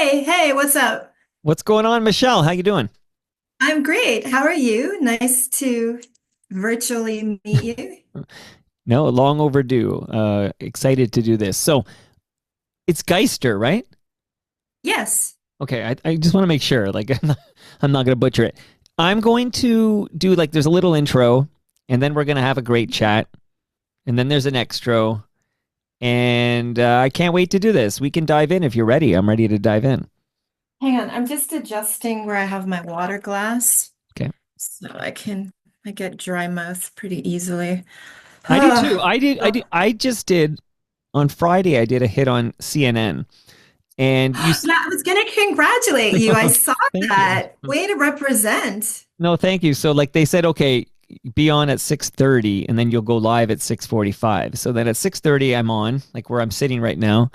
Hey, what's up? What's going on, Michelle? How you doing? I'm great. How are you? Nice to virtually meet you. No, long overdue. Excited to do this. So it's Geister, right? Yes. Okay, I just want to make sure. Like, I'm not going to butcher it. I'm going to do like there's a little intro, and then we're going to have a great chat, and then there's an extra, and I can't wait to do this. We can dive in if you're ready. I'm ready to dive in. Hang on, I'm just adjusting where I have my water glass Okay. so I get dry mouth pretty easily. I do too. Ah, I did. I did. I just did on Friday. I did a hit on CNN, and you. yeah, I was gonna congratulate you. I saw Thank you. that. Way to represent. No, thank you. So like they said, okay, be on at 6:30 and then you'll go live at 6:45. So then at 6:30 I'm on, like where I'm sitting right now,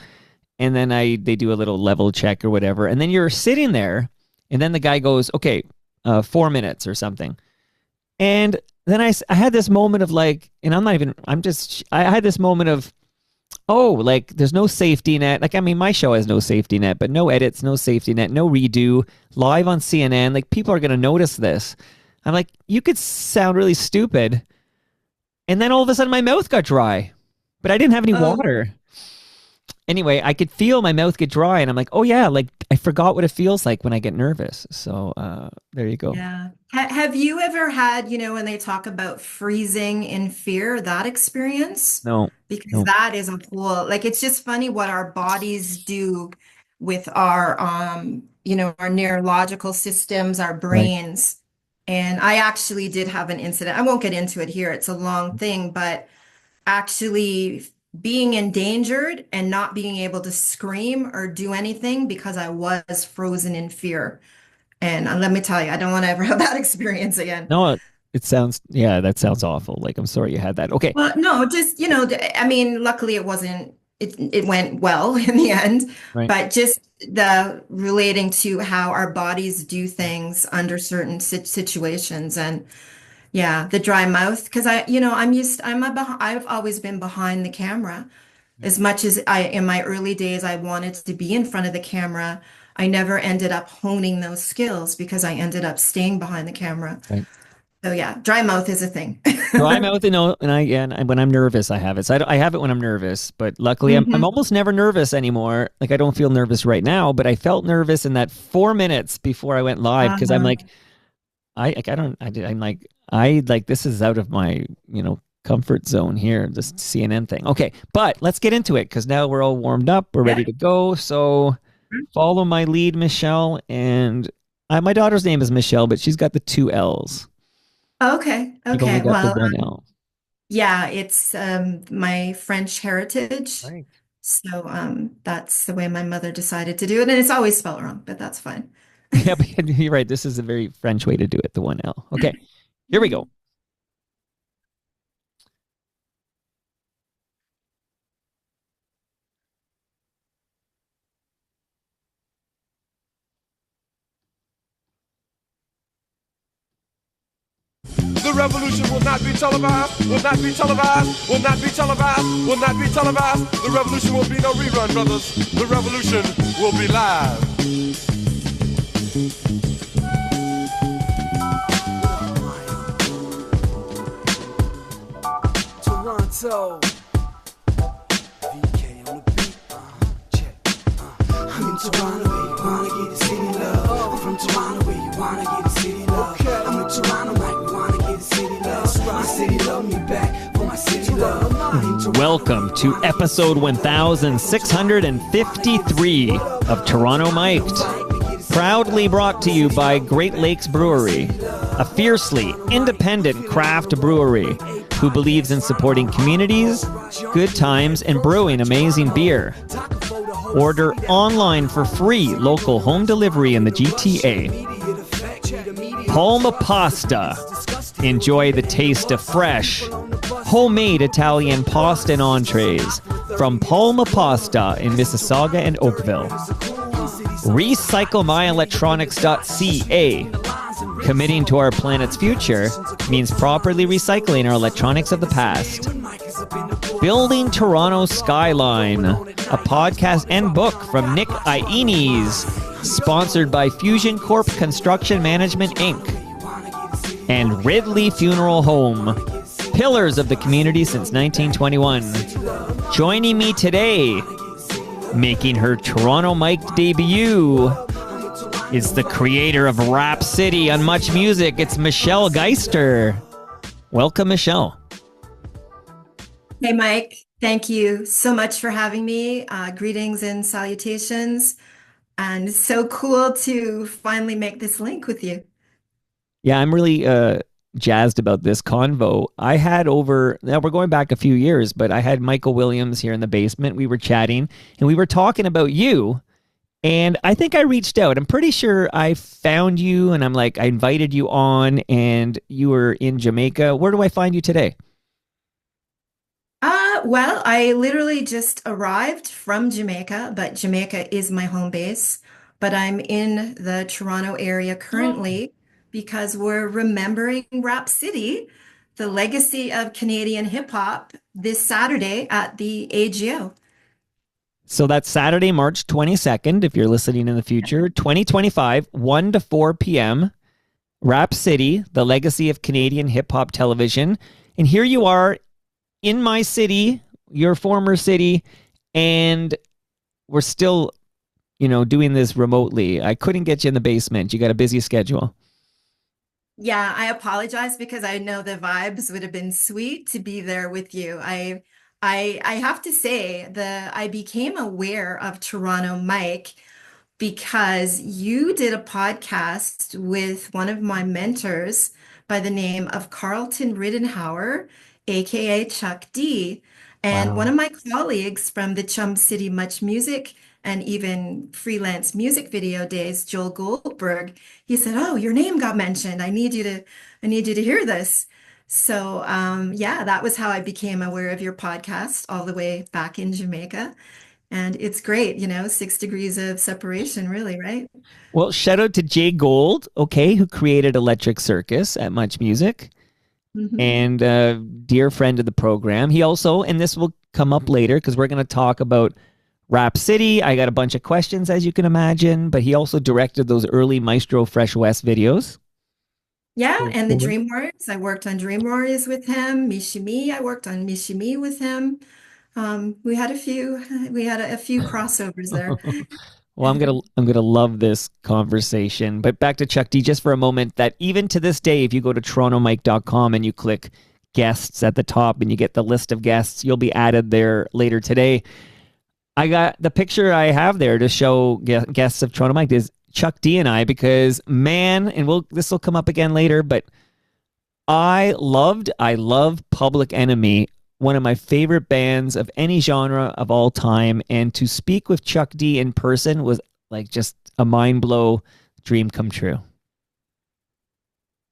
and then I they do a little level check or whatever. And then you're sitting there and then the guy goes, "Okay, 4 minutes or something." And then I had this moment of like, and I'm not even I'm just I had this moment of oh, like there's no safety net. Like, I mean, my show has no safety net, but no edits, no safety net, no redo, live on CNN. Like, people are going to notice this. I'm like, you could sound really stupid. And then all of a sudden, my mouth got dry, but I didn't have any Oh, water. Anyway, I could feel my mouth get dry, and I'm like, oh, yeah, like I forgot what it feels like when I get nervous. So there you go. yeah. Have you ever had, when they talk about freezing in fear, that experience? No, Because no, that is a whole, like, it's just funny what our bodies do with our, our neurological systems, our right. brains. And I actually did have an incident. I won't get into it here. It's a long thing, but actually being endangered and not being able to scream or do anything because I was frozen in fear. And let me tell you, I don't want to ever have that experience again. No, it sounds, yeah, that sounds awful. Like, I'm sorry you had that. Okay, Well, no, just, I mean, luckily it went well in the end, right. but just the relating to how our bodies do things under certain situations. And yeah, the dry mouth, because I've always been behind the camera. As much as in my early days, I wanted to be in front of the camera. I never ended up honing those skills because I ended up staying behind the camera. Right. So yeah, dry mouth is a thing. Dry mouth, and when I'm nervous, I have it. So I have it when I'm nervous, but luckily, I'm hmm almost never nervous anymore. Like I don't feel nervous right now, but I felt nervous in that 4 minutes before I went live because I'm Uh, like, I don't, I'm like, I like this is out of my comfort zone here, this CNN thing. Okay, but let's get into it because now we're all warmed up, we're ready yeah. to go. So follow my lead, Michelle, and my daughter's name is Michelle, but she's got the two L's. Okay. You've only Okay. got the Well, one L. yeah, it's my French heritage. Right. So that's the way my mother decided to do it. And it's always spelled wrong, but that's fine. Yeah, but you're right. This is a very French way to do it, the 1L. Okay, here we go. The revolution will not be televised, will not be televised, will not be televised, will not be televised. The revolution will be no rerun, brothers. The revolution will be live. Toronto. VK on the beat. Check. I'm in Toronto, where you wanna get the city love. I'm from Toronto, where you wanna get the city love. I'm in Toronto, like we wanna get the city love. My city love me back for my city love. Welcome to episode 1653 of Toronto Mic'd. Proudly brought to you by Great Lakes Brewery, a fiercely independent craft brewery who believes in supporting communities, good times, and brewing amazing beer. Order online for free local home delivery in the GTA. Palma Pasta. Enjoy the taste of fresh, homemade Italian pasta and entrees from Palma Pasta in Mississauga and Oakville. RecycleMyElectronics.ca. Committing to our planet's future means properly recycling our electronics of the past. Building Toronto skyline. a podcast and book from Nick Iones, sponsored by Fusion Corp Construction Management Inc. and Ridley Funeral Home, pillars of the community since 1921. Joining me today, making her Toronto Mic debut, is the creator of RapCity on MuchMusic. It's Michele Geister. Welcome, Michele. Hey, Mike. Thank you so much for having me. Greetings and salutations. And it's so cool to finally make this link with you. Yeah, I'm really jazzed about this convo. I had now we're going back a few years, but I had Michael Williams here in the basement. We were chatting and we were talking about you. And I think I reached out. I'm pretty sure I found you and I'm like, I invited you on and you were in Jamaica. Where do I find you today? Well, I literally just arrived from Jamaica, but Jamaica is my home base. But I'm in the Toronto area currently because we're remembering Rap City, the legacy of Canadian hip hop, this Saturday at the AGO. So that's Saturday, March 22nd, if you're listening in the future, 2025, 1 to 4 p.m. Rap City, the legacy of Canadian hip hop television. And here you are in my city, your former city, and we're still, doing this remotely. I couldn't get you in the basement. You got a busy schedule. Yeah, I apologize because I know the vibes would have been sweet to be there with you. I have to say that I became aware of Toronto Mike because you did a podcast with one of my mentors by the name of Carlton Riddenhauer, aka Chuck D. And one Wow. of my colleagues from the Chum City Much Music and even freelance music video days, Joel Goldberg, he said, "Oh, your name got mentioned. I need you to hear this." So yeah, that was how I became aware of your podcast all the way back in Jamaica. And it's great, 6 degrees of separation, really, right? Well, shout out to Jay Gold, okay, who created Electric Circus at Much Music Hmm. and a dear friend of the program. He also, and this will come up later because we're going to talk about Rap City. I got a bunch of questions, as you can imagine, but he also directed those early Maestro Fresh West videos. Yeah, Very and the cool. Dream Warriors, I worked on Dream Warriors with him. Mishimi, I worked on Mishimi with him. We had a few, we had a few crossovers there. Well, I'm gonna love this conversation. But back to Chuck D just for a moment. That even to this day, if you go to torontomic.com and you click guests at the top and you get the list of guests, you'll be added there later today. I got the picture I have there to show guests of Toronto Mike is Chuck D and I because man, and this will come up again later, but I love Public Enemy, one of my favorite bands of any genre of all time. And to speak with Chuck D in person was like just a mind blow dream come true.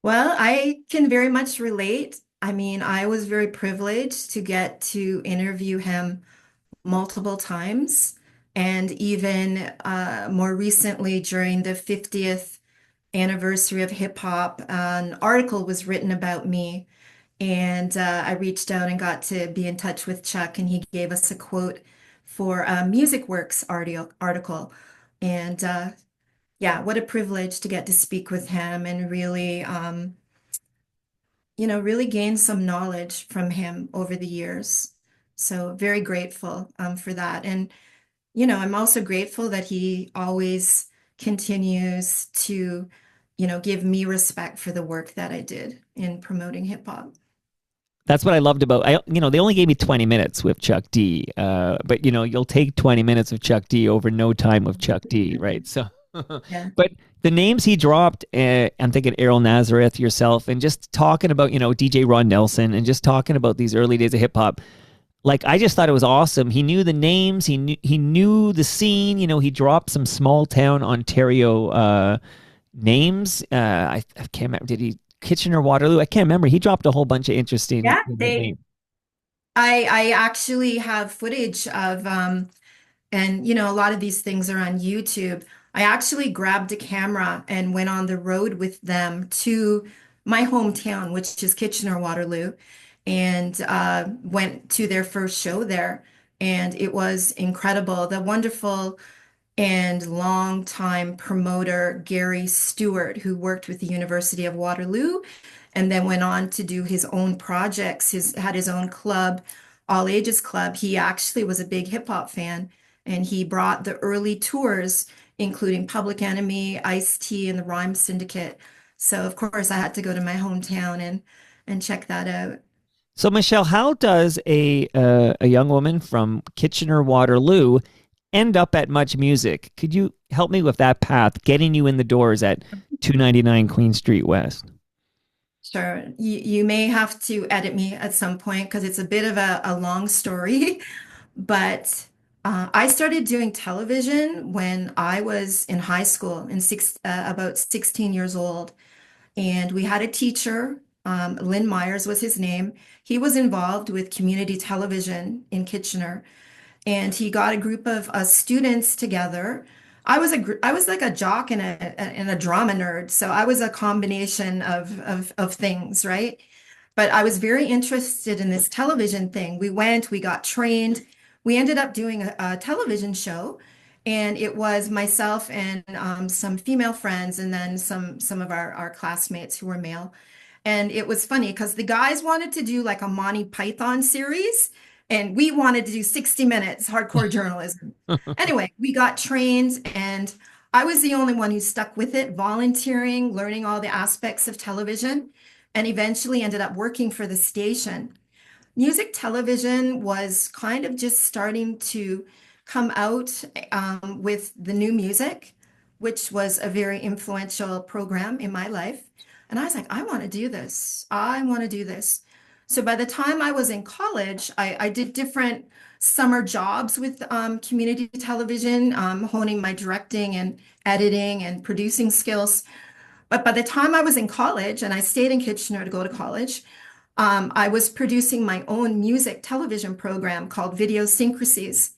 Well, I can very much relate. I mean, I was very privileged to get to interview him multiple times. And even more recently, during the 50th anniversary of hip hop, an article was written about me. And I reached out and got to be in touch with Chuck, and he gave us a quote for a Music Works article. And yeah, what a privilege to get to speak with him and really, really gain some knowledge from him over the years. So very grateful for that. And I'm also grateful that he always continues to, give me respect for the work that I did in promoting hip hop. That's what I loved about they only gave me 20 minutes with Chuck D. But you'll take 20 minutes of Chuck D over no time with Chuck D, right? So Yeah. but the names he dropped, I'm thinking Errol Nazareth, yourself, and just talking about, DJ Ron Nelson and just talking about these early days of hip hop. Like I just thought it was awesome. He knew the names, he knew the scene, he dropped some small town Ontario names. I can't remember. Did he Kitchener Waterloo? I can't remember. He dropped a whole bunch of interesting Yeah, names. I actually have footage of and a lot of these things are on YouTube. I actually grabbed a camera and went on the road with them to my hometown, which is Kitchener Waterloo, and went to their first show there. and it was incredible. The wonderful and longtime promoter Gary Stewart, who worked with the University of Waterloo and then went on to do his own projects, had his own club, all ages club. He actually was a big hip hop fan, and he brought the early tours, including Public Enemy, Ice-T, and the Rhyme Syndicate. So of course I had to go to my hometown and check that out. So, Michelle, how does a young woman from Kitchener Waterloo end up at Much Music? Could you help me with that path, getting you in the doors at 299 Queen Street West? Sure. You may have to edit me at some point because it's a bit of a long story. But I started doing television when I was in high school, about 16 years old. And we had a teacher, Lynn Myers was his name. He was involved with community television in Kitchener, and he got a group of us students together. I was like a jock and a drama nerd, so I was a combination of things, right? But I was very interested in this television thing. We got trained. We ended up doing a television show, and it was myself and some female friends, and then some of our classmates who were male. And it was funny because the guys wanted to do like a Monty Python series, and we wanted to do 60 minutes hardcore journalism. Anyway, we got trained, and I was the only one who stuck with it, volunteering, learning all the aspects of television, and eventually ended up working for the station. Music television was kind of just starting to come out with the new music, which was a very influential program in my life. And I was like, I want to do this. I want to do this. So by the time I was in college, I did different summer jobs with community television, honing my directing and editing and producing skills. But by the time I was in college, and I stayed in Kitchener to go to college, I was producing my own music television program called Video Syncrasies.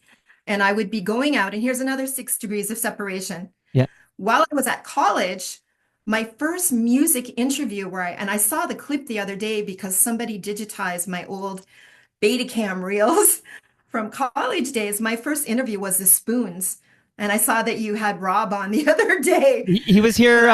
And I would be going out, and here's another 6 degrees of separation. Yeah. While I was at college, my first music interview and I saw the clip the other day because somebody digitized my old Betacam reels from college days. My first interview was the Spoons. And I saw that you had Rob on the other day. He was here.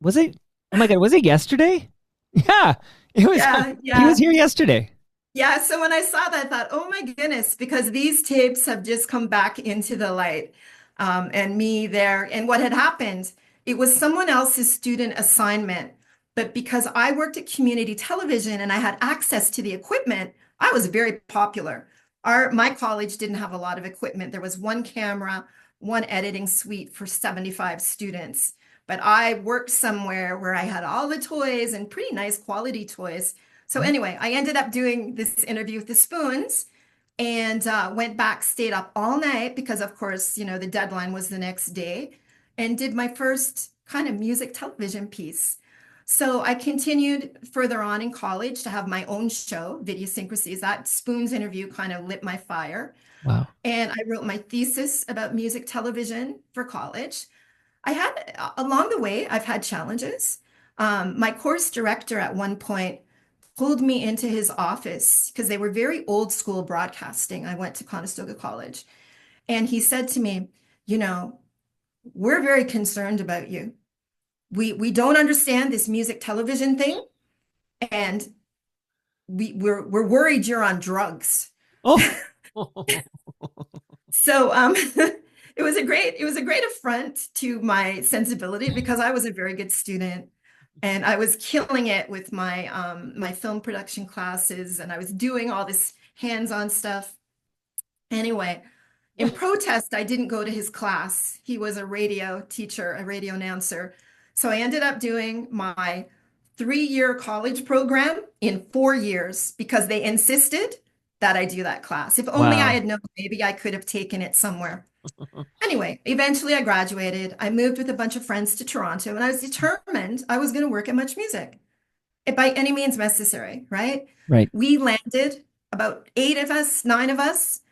Was it? Oh my God, was it yesterday? Yeah, it was. Yeah, He was yeah. here yesterday. Yeah, so when I saw that, I thought, oh my goodness, because these tapes have just come back into the light. And me there. And what had happened, it was someone else's student assignment. But because I worked at community television and I had access to the equipment, I was very popular. My college didn't have a lot of equipment. There was one camera, one editing suite for 75 students. But I worked somewhere where I had all the toys and pretty nice quality toys. So anyway, I ended up doing this interview with the Spoons and went back, stayed up all night because, of course, the deadline was the next day, and did my first kind of music television piece. So I continued further on in college to have my own show, Idiosyncrasies. That Spoons interview kind of lit my fire. Wow. And I wrote my thesis about music television for college. Along the way, I've had challenges. My course director at one point pulled me into his office because they were very old school broadcasting. I went to Conestoga College. And he said to me, you know, we're very concerned about you. We don't understand this music television thing, and we're worried you're on drugs. Oh. So it was a great affront to my sensibility because I was a very good student and I was killing it with my film production classes, and I was doing all this hands-on stuff. Anyway, in protest, I didn't go to his class. He was a radio teacher, a radio announcer. So I ended up doing my 3-year college program in 4 years because they insisted that I do that class. If only I Wow. had known, maybe I could have taken it somewhere. Anyway, eventually I graduated. I moved with a bunch of friends to Toronto, and I was determined I was going to work at Much Music by any means necessary, right? Right. We landed, about 8 of us, 9 of us,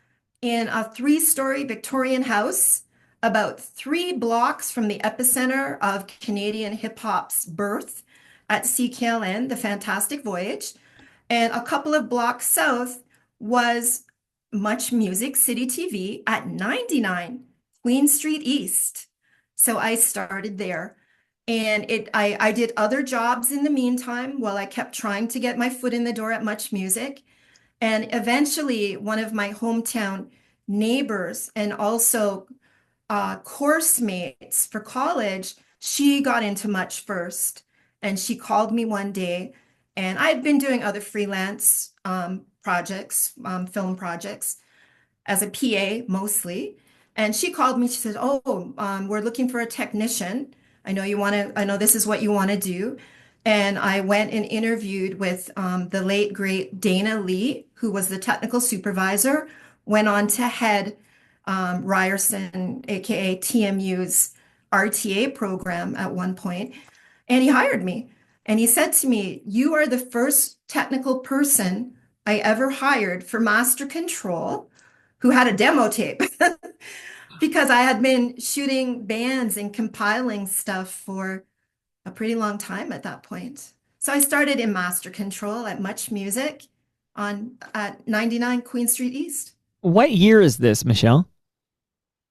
in a 3-story Victorian house about 3 blocks from the epicenter of Canadian hip hop's birth at CKLN, the Fantastic Voyage. And a couple of blocks south was Much Music City TV at 99 Queen Street East. So I started there. And I did other jobs in the meantime while I kept trying to get my foot in the door at Much Music. And eventually, one of my hometown neighbors and also course mates for college, she got into Much first. And she called me one day, and I'd been doing other freelance projects, film projects as a PA mostly. And she called me. She said, "Oh, we're looking for a technician. I know this is what you want to do." And I went and interviewed with the late, great Dana Lee, who was the technical supervisor, went on to head Ryerson, aka TMU's RTA program at one point, and he hired me. And he said to me, "You are the first technical person I ever hired for Master Control who had a demo tape." Because I had been shooting bands and compiling stuff for a pretty long time at that point. So I started in Master Control at Much Music on at 99 Queen Street East. What year is this, Michelle?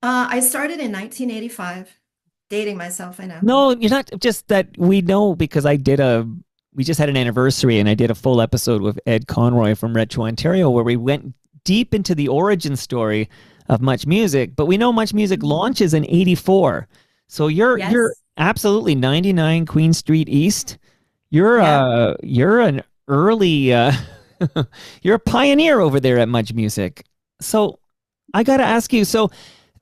I started in 1985. Dating myself, I know. No, you're not. Just that we know because we just had an anniversary and I did a full episode with Ed Conroy from Retro Ontario where we went deep into the origin story of Much Music, but we know Much Music launches in 84. So you're Yes. absolutely 99 Queen Street East. You're Yeah. you're an early you're a pioneer over there at Much Music. So I got to ask you, so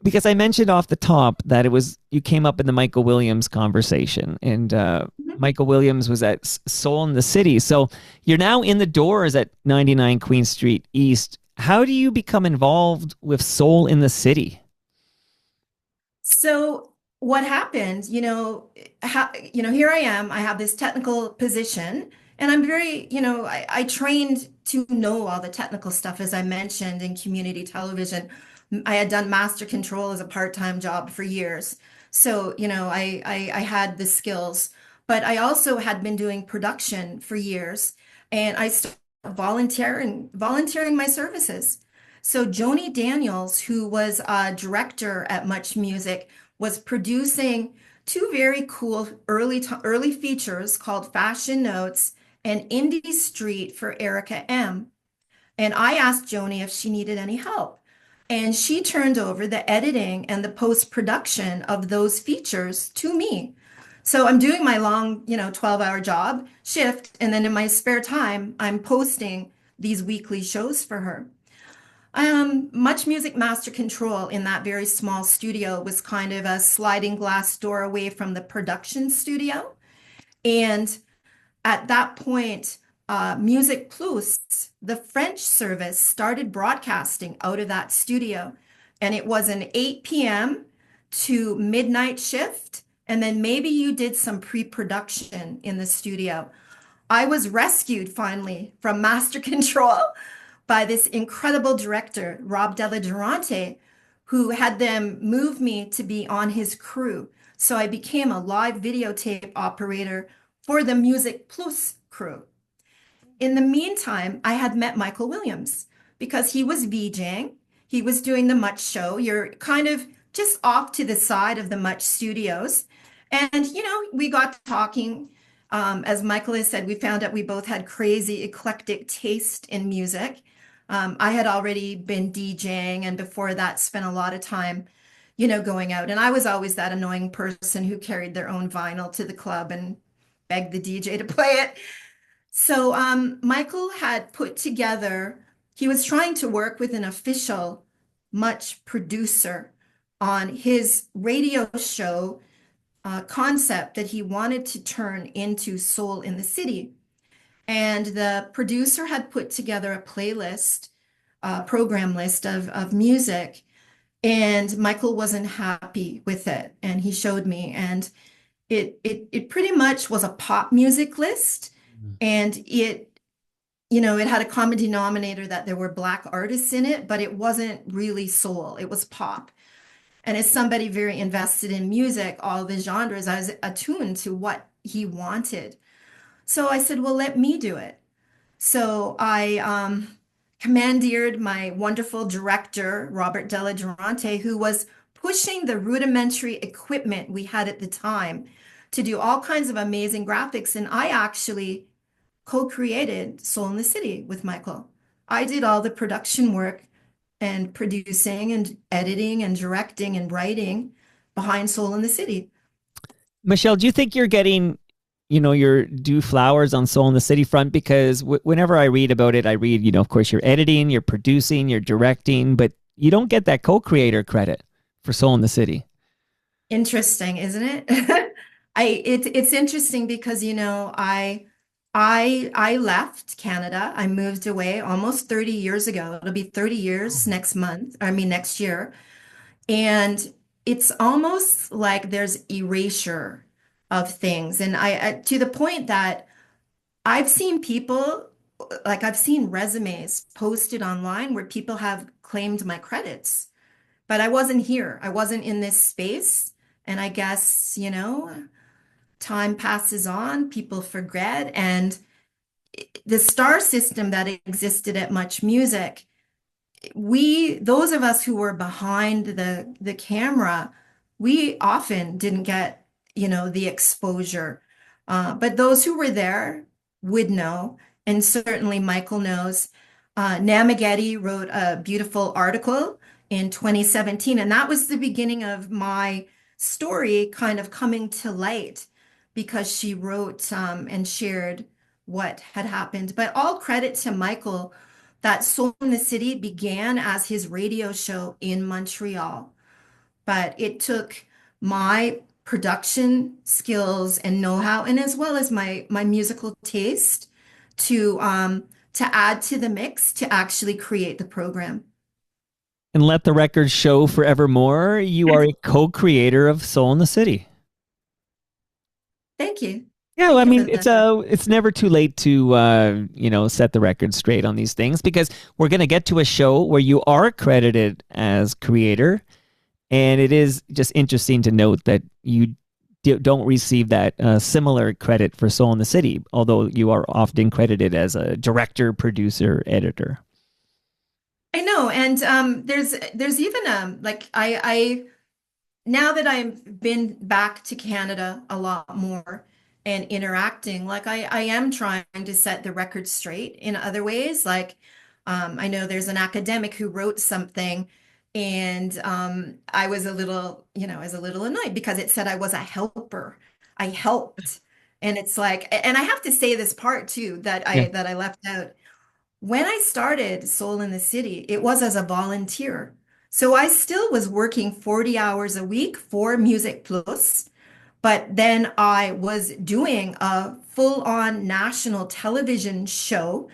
because I mentioned off the top that you came up in the Michael Williams conversation, and Mhm. Michael Williams was at Soul in the City. So you're now in the doors at 99 Queen Street East. How do you become involved with Soul in the City? So what happened, here I am, I have this technical position, and I'm very, I trained to know all the technical stuff, as I mentioned, in community television. I had done master control as a part-time job for years. So, I had the skills, but I also had been doing production for years, and I started volunteering my services. So Joni Daniels, who was a director at Much Music, was producing two very cool early features called Fashion Notes and Indie Street for Erica M. And I asked Joni if she needed any help. And she turned over the editing and the post-production of those features to me. So I'm doing my long, 12-hour job shift, and then in my spare time, I'm posting these weekly shows for her. Much Music Master Control in that very small studio was kind of a sliding glass door away from the production studio. And at that point, Music Plus, the French service, started broadcasting out of that studio. And it was an 8 p.m. to midnight shift. And then maybe you did some pre-production in the studio. I was rescued finally from Master Control by this incredible director, Rob Della Durante, who had them move me to be on his crew. So I became a live videotape operator for the Music Plus crew. In the meantime, I had met Michael Williams because he was VJing. He was doing the Much show. You're kind of just off to the side of the Much studios. And, we got talking. As Michael has said, we found out we both had crazy eclectic taste in music. I had already been DJing and before that spent a lot of time, going out. And I was always that annoying person who carried their own vinyl to the club and begged the DJ to play it. So Michael had put together, he was trying to work with an official Much producer on his radio show concept that he wanted to turn into Soul in the City. And the producer had put together a playlist, program list of music, and Michael wasn't happy with it. And he showed me, and it pretty much was a pop music list. And it had a common denominator that there were Black artists in it, but it wasn't really soul. It was pop. And as somebody very invested in music, all the genres, I was attuned to what he wanted. So I said, well, let me do it. So I commandeered my wonderful director, Robert Della Durante, who was pushing the rudimentary equipment we had at the time to do all kinds of amazing graphics. And I actually co-created Soul in the City with Michael. I did all the production work and producing and editing and directing and writing behind Soul in the City. Michelle, do you think you're getting, your due flowers on Soul in the City front? Because whenever I read about it, I read, of course, you're editing, you're producing, you're directing, but you don't get that co-creator credit for Soul in the City. Interesting, isn't it? It's interesting because I left Canada. I moved away almost 30 years ago. It'll be 30 years next month. I mean next year. And it's almost like there's erasure of things. And I to the point that I've seen people, like I've seen resumes posted online where people have claimed my credits, but I wasn't here. I wasn't in this space. And I guess, time passes on, people forget, and the star system that existed at MuchMusic, those of us who were behind the camera, we often didn't get, the exposure. But those who were there would know, and certainly Michael knows. Namagetti wrote a beautiful article in 2017, and that was the beginning of my story kind of coming to light because she wrote and shared what had happened. But all credit to Michael that Soul in the City began as his radio show in Montreal. But it took my production skills and know-how, and as well as my musical taste to add to the mix to actually create the program. And let the record show forevermore, you are a co-creator of Soul in the City. Thank you. Yeah, well, Thank I you mean, for it's never too late to set the record straight on these things, because we're going to get to a show where you are credited as creator, and it is just interesting to note that you don't receive that similar credit for Soul in the City, although you are often credited as a director, producer, editor. I know, and there's even like I now that I've been back to Canada a lot more and interacting, like I am trying to set the record straight in other ways. Like I know there's an academic who wrote something, and I was a little annoyed because it said I was a helper. I helped. And it's like, and I have to say this part too Yeah. that I left out. When I started Soul in the City, it was as a volunteer. So I still was working 40 hours a week for Music Plus, but then I was doing a full-on national television show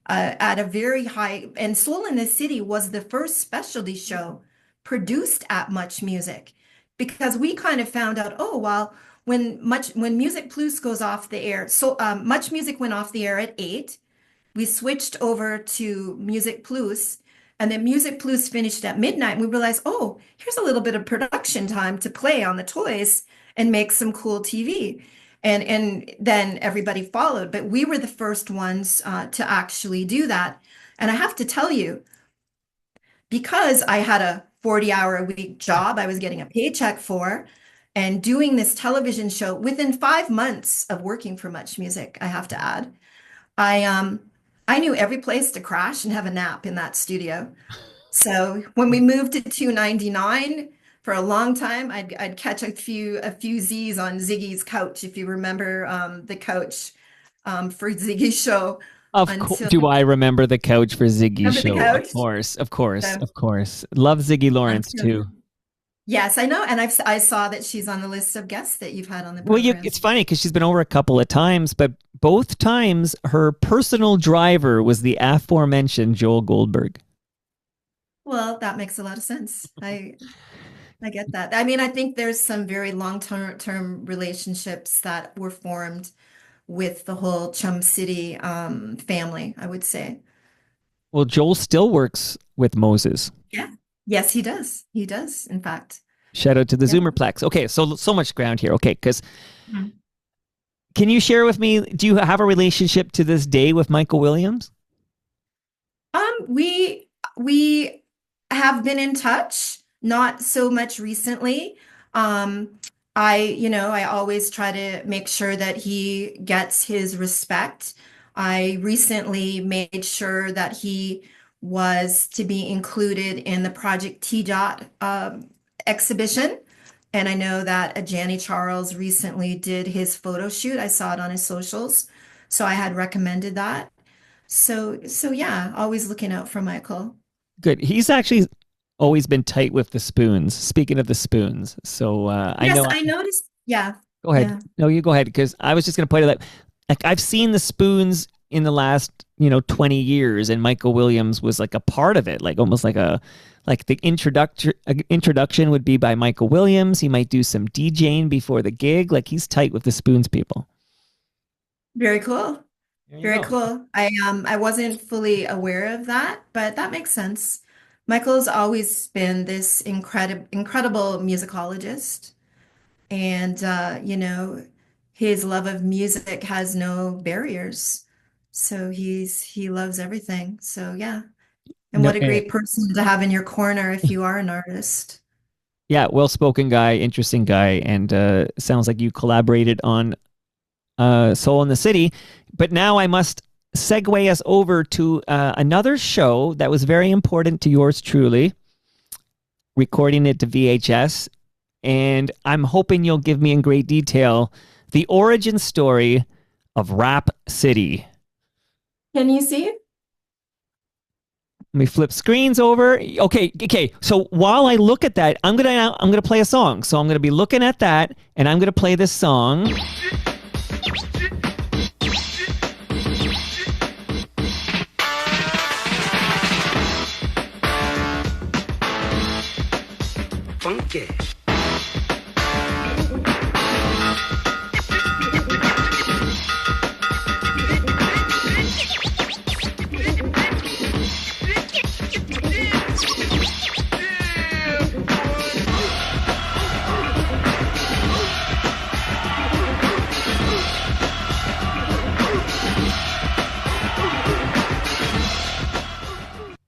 at a very high, and Soul in the City was the first specialty show produced at MuchMusic because we kind of found out, oh, well, when Music Plus goes off the air, so MuchMusic went off the air at 8. We switched over to Music Plus, and then Music Plus finished at midnight. And we realized, oh, here's a little bit of production time to play on the toys and make some cool TV. And then everybody followed, but we were the first ones to actually do that. And I have to tell you, because I had a 40-hour a week job, I was getting a paycheck for, and doing this television show within 5 months of working for MuchMusic, I have to add. I knew every place to crash and have a nap in that studio. So when we moved to 299, for a long time, I'd catch a few Z's on Ziggy's couch, if you remember the couch for Ziggy's show. Of course, Until do I remember the couch for Ziggy's remember the show? Of couch? course, of course, So of course. Love Ziggy Lawrence until too. yes, I know, and I saw that she's on the list of guests that you've had on the Well, program. it's funny because she's been over a couple of times, but both times her personal driver was the aforementioned Joel Goldberg. Well, that makes a lot of sense. I get that. I mean, I think there's some very long-term relationships that were formed with the whole Chum City family, I would say. Well, Joel still works with Moses. Yeah. Yes, he does. He does, in fact. Shout out to the Yeah. Zoomerplex. Okay, so much ground here. Okay, because Mhm. can you share with me? Do you have a relationship to this day with Michael Williams? We have been in touch, not so much recently. Um, I always try to make sure that he gets his respect. I recently made sure that he was to be included in the Project T Dot exhibition. And I know that Janie Charles recently did his photo shoot. I saw it on his socials. So I had recommended that. So yeah, always looking out for Michael. Good. He's actually always been tight with the spoons. Speaking of the spoons, so I Yes, know. I noticed. Yeah, Go ahead. yeah. No, you go ahead because I was just going to point out that like I've seen the spoons in the last 20 years, and Michael Williams was like a part of it, like almost like the introduction would be by Michael Williams. He might do some DJing before the gig. Like he's tight with the spoons people. Very cool. There you Very go. cool. I wasn't fully aware of that, but that makes sense. Michael's always been this incredible musicologist, and his love of music has no barriers. So he loves everything. So yeah. And No, what a great person to have in your corner if you are an artist. yeah, well-spoken guy, interesting guy, and sounds like you collaborated on Soul in the City. But now I must segue us over to another show that was very important to yours truly, recording it to VHS. And I'm hoping you'll give me in great detail the origin story of Rap City. Can you see? Let me flip screens over. Okay. So while I look at that, I'm gonna play a song. So I'm gonna be looking at that, and I'm gonna play this song. Funky.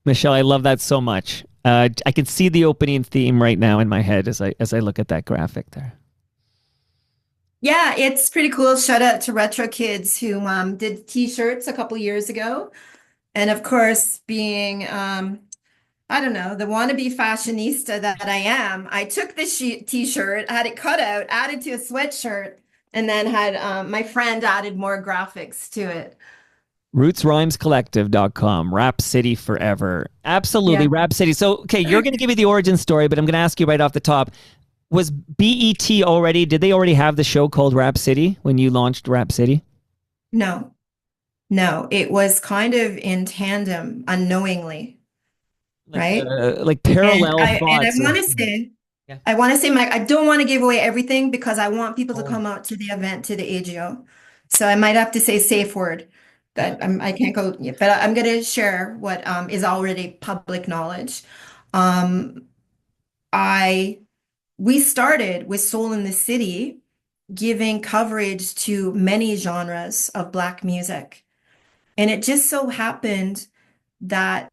Michelle, I love that so much. I can see the opening theme right now in my head as I look at that graphic there. Yeah, it's pretty cool. Shout out to Retro Kids who did t-shirts a couple years ago. And of course, being I don't know, the wannabe fashionista that I am, I took this t-shirt, had it cut out, added to a sweatshirt, and then had my friend added more graphics to it. RootsRhymesCollective.com, Rap City forever. Absolutely, Yeah. Rap City. So, okay, you're going to give me the origin story, but I'm going to ask you right off the top. Was BET already, did they already have the show called Rap City when you launched Rap City? No, no, it was kind of in tandem, unknowingly, right? Like And parallel I thoughts. want to say, Yeah. Mike, I don't want to give away everything because I want people to Oh. come out to the event, to the AGO. So I might have to say safe word that I can't go, yeah, but I'm going to share what is already public knowledge. Um, I We started with Soul in the City, giving coverage to many genres of Black music. And it just so happened that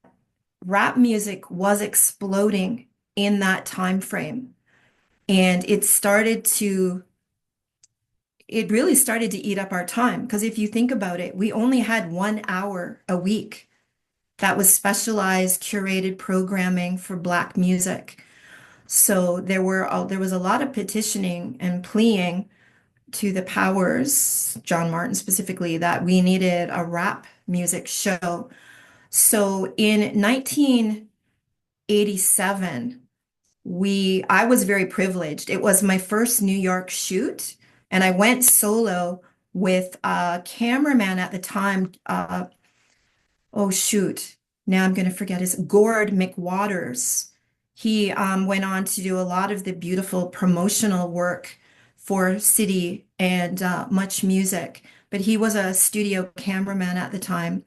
rap music was exploding in that time frame. And it really started to eat up our time. Because if you think about it, we only had 1 hour a week that was specialized, curated programming for Black music. So there was a lot of petitioning and pleading to the powers, John Martin specifically, that we needed a rap music show. So in 1987, I was very privileged. It was my first New York shoot, and I went solo with a cameraman at the time. Oh shoot, now I'm going to forget his Gord McWaters. He went on to do a lot of the beautiful promotional work for City and MuchMusic, but he was a studio cameraman at the time.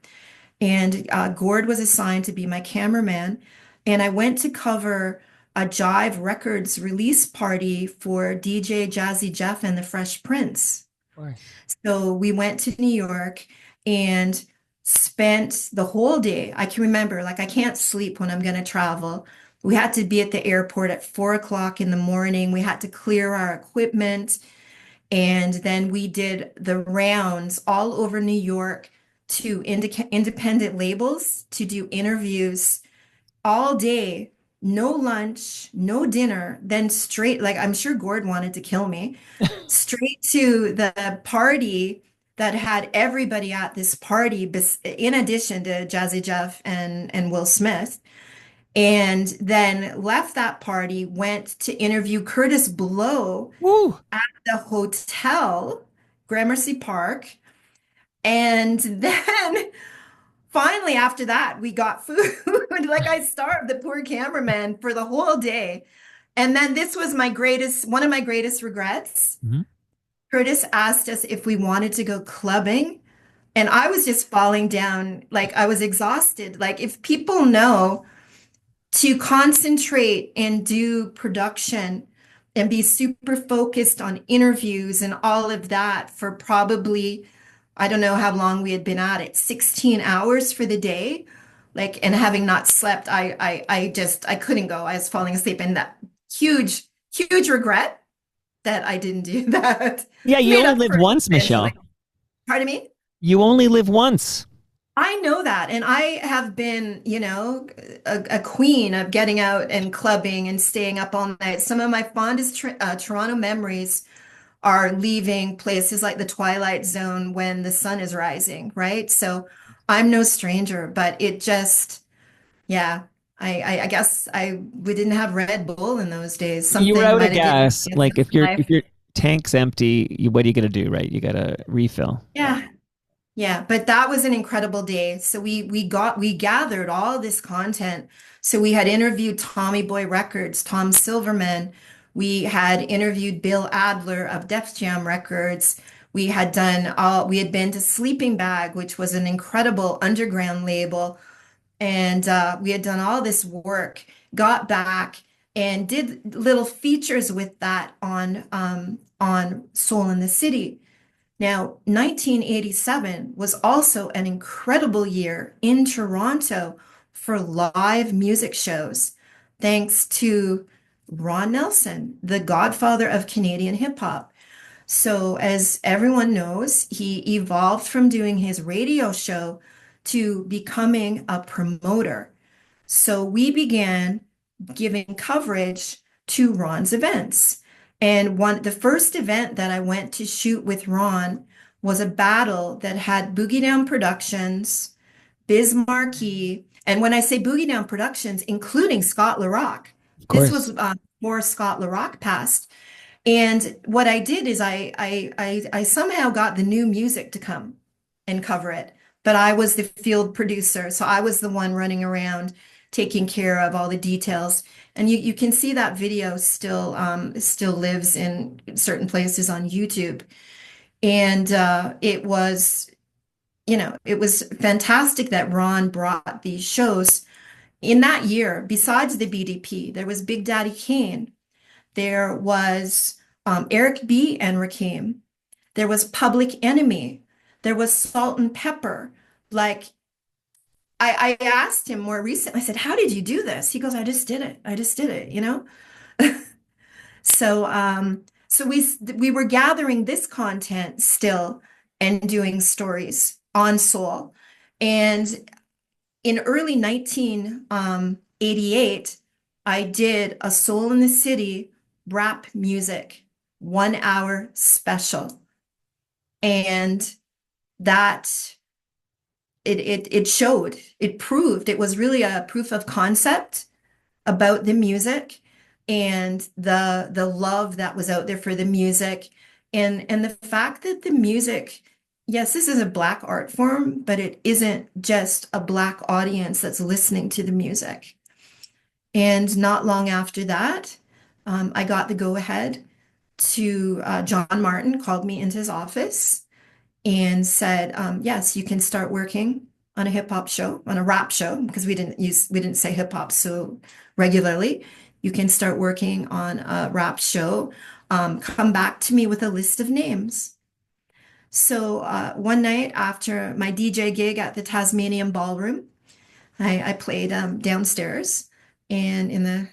And Gord was assigned to be my cameraman. And I went to cover a Jive Records release party for DJ Jazzy Jeff and the Fresh Prince. Of course. So we went to New York, and spent the whole day. I can remember, like, I can't sleep when I'm going to travel. We had to be at the airport at 4 o'clock in the morning. We had to clear our equipment. And then we did the rounds all over New York to independent labels to do interviews all day, no lunch, no dinner, then straight, like I'm sure Gord wanted to kill me, straight to the party that had everybody at this party, in addition to Jazzy Jeff and Will Smith. And then left that party, went to interview Curtis Blow Woo. at the hotel, Gramercy Park. And then finally, after that, we got food. Like I starved the poor cameraman for the whole day. And then this was one of my greatest regrets. Mhm. Curtis asked us if we wanted to go clubbing. And I was just falling down, like I was exhausted. Like if people know to concentrate and do production and be super focused on interviews and all of that for probably, I don't know how long we had been at it, 16 hours for the day. Like, and having not slept, I couldn't go. I was falling asleep, and that huge, huge regret that I didn't do that. Yeah, you Made only up live for it once, eventually. Michelle. Pardon me? You only live once. I know that. And I have been, a queen of getting out and clubbing and staying up all night. Some of my fondest Toronto memories are leaving places like the Twilight Zone when the sun is rising, right? So I'm no stranger, but it just, yeah, I guess we didn't have Red Bull in those days. You were Something out of might have given gas. me a Like sense if of your life. if your tank's empty, what are you gonna do, right? You gotta refill. Yeah. Yeah, but that was an incredible day. So we gathered all this content. So we had interviewed Tommy Boy Records, Tom Silverman. We had interviewed Bill Adler of Def Jam Records. We had been to Sleeping Bag, which was an incredible underground label. And we had done all this work, got back and did little features with that on Soul in the City. Now, 1987 was also an incredible year in Toronto for live music shows, thanks to Ron Nelson, the godfather of Canadian hip hop. So, as everyone knows, he evolved from doing his radio show to becoming a promoter. So, we began giving coverage to Ron's events. And the first event that I went to shoot with Ron was a battle that had Boogie Down Productions, Biz Markie, and when I say Boogie Down Productions, including Scott LaRock. Of This course. was before Scott LaRock passed. And what I did is I somehow got the new music to come and cover it. But I was the field producer, so I was the one running around taking care of all the details. And you can see that video still lives in certain places on YouTube. And it was fantastic that Ron brought these shows. In that year, besides the BDP, there was Big Daddy Kane. There was Eric B. and Rakim. There was Public Enemy. There was Salt and Pepper. Like I asked him more recently, I said, "How did you do this?" He goes, "I just did it. I just did it." So we were gathering this content still and doing stories on Soul. And in early 1988, I did a Soul in the City rap music 1 hour special. And that it showed, it proved, it was really a proof of concept about the music and the love that was out there for the music and the fact that the music, yes, this is a Black art form, but it isn't just a Black audience that's listening to the music. And not long after that, I got the go ahead to John Martin called me into his office and said, yes, you can start working on a hip hop show, on a rap show, because we didn't say hip hop so regularly. You can start working on a rap show. Come back to me with a list of names. So one night after my DJ gig at the Tasmanian Ballroom, I played downstairs and in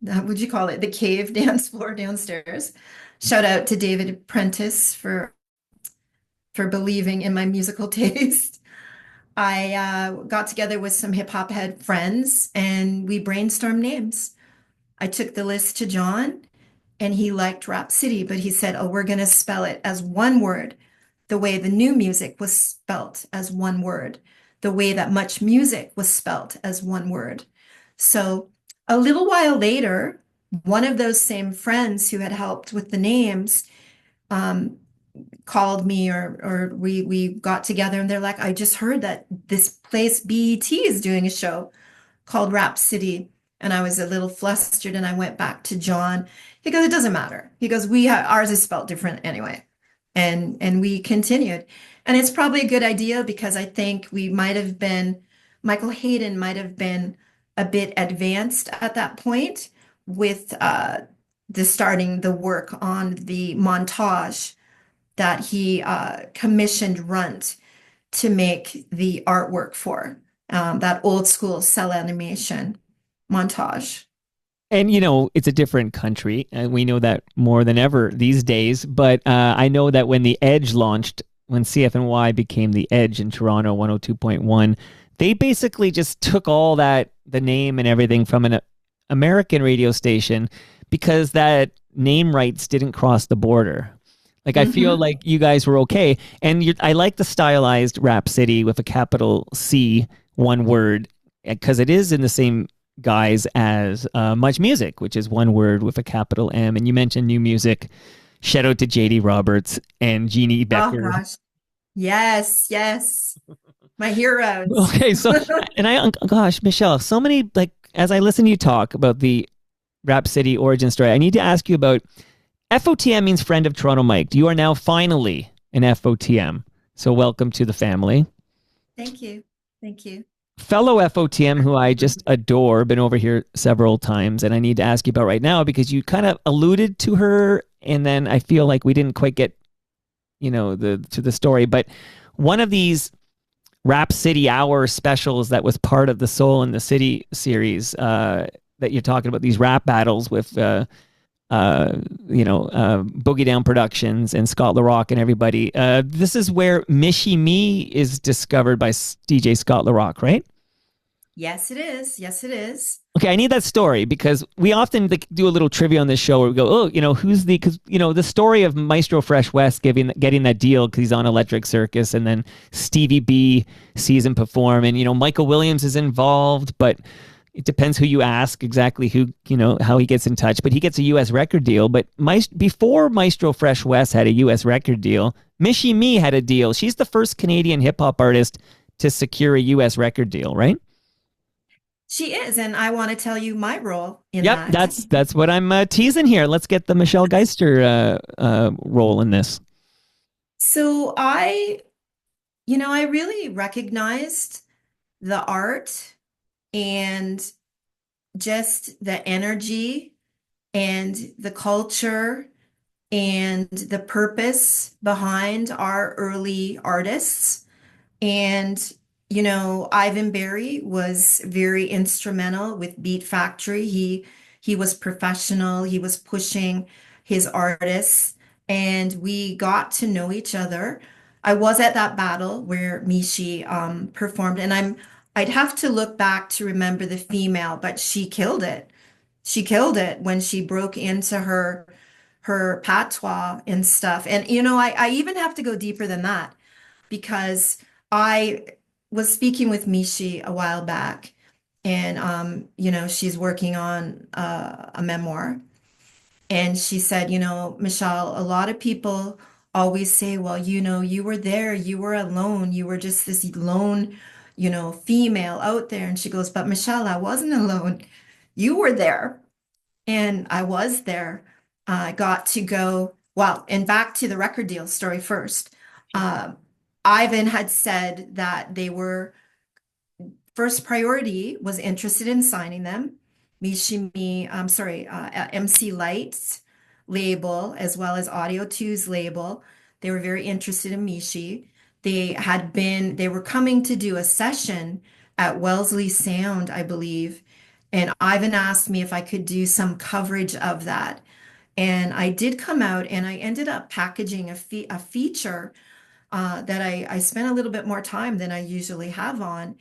what'd you call it? The cave dance floor downstairs. Shout out to David Prentice for believing in my musical taste. I got together with some hip hop head friends and we brainstormed names. I took the list to John and he liked Rap City, but he said, oh, we're going to spell it as one word, the way the new music was spelt as one word, the way that much music was spelt as one word. So a little while later, one of those same friends who had helped with the names um, called me or we got together and they're like, I just heard that this place BET is doing a show called Rap City. And I was a little flustered and I went back to John. He goes, it doesn't matter. He goes, ours is spelled different anyway. And we continued. And it's probably a good idea because I think Michael Hayden might have been a bit advanced at that point with the starting the work on the montage that he commissioned Runt to make the artwork for that old school cell animation montage. And it's a different country, and we know that more than ever these days. But I know that when the Edge launched, when CFNY became the Edge in Toronto 102.1, they basically just took all that, the name and everything from an American radio station because that name rights didn't cross the border. Like, I feel like you guys were okay. And I like the stylized Rap City with a capital C, one word, because it is in the same guise as MuchMusic, which is one word with a capital M. And you mentioned new music. Shout out to JD Roberts and Jeannie Oh Becker. gosh. Yes, yes. My heroes. Okay, so, gosh, Michele, so many, like, as I listen to you talk about the Rap City origin story, I need to ask you about FOTM means friend of Toronto Mike. You are now finally an FOTM. So welcome to the family. Thank you. Thank you. Fellow FOTM who I just adore, been over here several times, and I need to ask you about right now because you kind of alluded to her, and then I feel like we didn't quite get, to the story. But one of these Rap City Hour specials that was part of the Soul in the City series that you're talking about, these rap battles with Boogie Down Productions and Scott LaRock and everybody. This is where Michie Me is discovered by DJ Scott LaRock, right? Yes, it is. Yes, it is. Okay, I need that story because we often do a little trivia on this show where we go, oh, who's because the story of Maestro Fresh West getting that deal because he's on Electric Circus, and then Stevie B sees him perform, and Michael Williams is involved, but it depends who you ask exactly how he gets in touch, but he gets a U.S. record deal. But before Maestro Fresh West had a U.S. record deal, Michie Me had a deal. She's the first Canadian hip hop artist to secure a U.S. record deal, right? She is, and I want to tell you my role in Yep, that. that's what I'm teasing here. Let's get the Michele Geister role in this. So I really recognized the art and just the energy and the culture and the purpose behind our early artists. And, Ivan Berry was very instrumental with Beat Factory. He was professional. He was pushing his artists, and we got to know each other. I was at that battle where Michi performed, and I'd have to look back to remember the female, but she killed it. She killed it when she broke into her patois and stuff. And I even have to go deeper than that because I was speaking with Mishi a while back, and she's working on a memoir, and she said, Michelle, a lot of people always say, well, you were there, you were alone, you were just this lone, female out there, and she goes, but Michelle, I wasn't alone, you were there, and I was there. I got to go, well, and back to the record deal story first. Uh, Ivan had said that they were first priority was interested in signing them. Mishimi, I'm sorry, MC Light's label as well as Audio 2's label. They were very interested in Michi. They were coming to do a session at Wellesley Sound, I believe. And Ivan asked me if I could do some coverage of that. And I did come out and I ended up packaging a feature that I spent a little bit more time than I usually have on.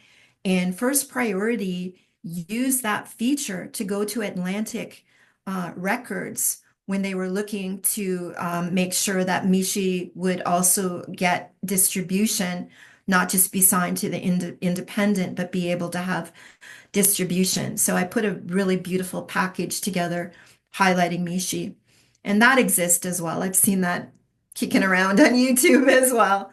And first priority, use that feature to go to Atlantic Records when they were looking to make sure that Mishi would also get distribution, not just be signed to the independent, but be able to have distribution. So I put a really beautiful package together highlighting Mishi. And that exists as well. I've seen that kicking around on YouTube as well.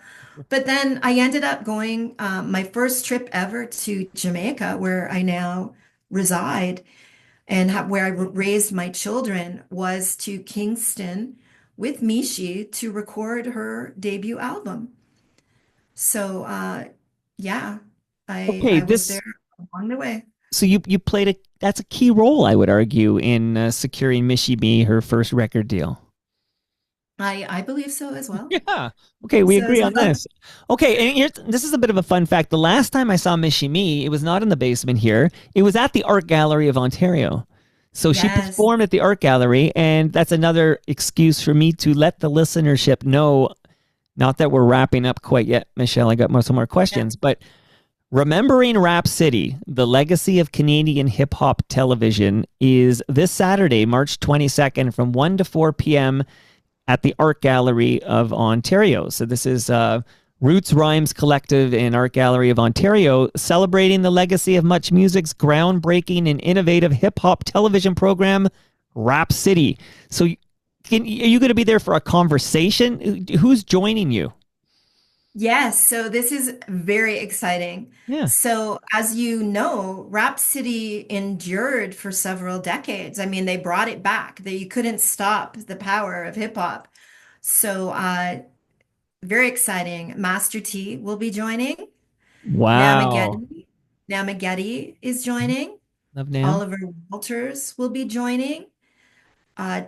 But then I ended up going my first trip ever to Jamaica, where I now reside and where I raised my children, was to Kingston with Mishi to record her debut album. So yeah, Okay, I was this there along the way. so you played a that's a key role, I would argue, in securing Michi B her first record deal. I believe so as well. Yeah. Okay, we So agree as on well. this. Okay, and this is a bit of a fun fact. The last time I saw Michi Me, it was not in the basement here. It was at the Art Gallery of Ontario. So she Yes. performed at the Art Gallery, and that's another excuse for me to let the listenership know, not that we're wrapping up quite yet, Michelle. I got some more Yeah. questions, but remembering Rap City, the legacy of Canadian hip hop television, is this Saturday, March 22nd from 1 to 4 p.m. at the Art Gallery of Ontario. So this is Roots Rhymes Collective and Art Gallery of Ontario celebrating the legacy of MuchMusic's groundbreaking and innovative hip hop television program, Rap City. So are you going to be there for a conversation? Who's joining you? Yes, so this is very exciting. Yeah. So, as you know, Rap City endured for several decades. I mean, they brought it back. That you couldn't stop the power of hip hop. So, very exciting. Master T will be joining. Wow. Namageddon, Namageddon is joining. Love Nam. Oliver Walters will be joining. Uh,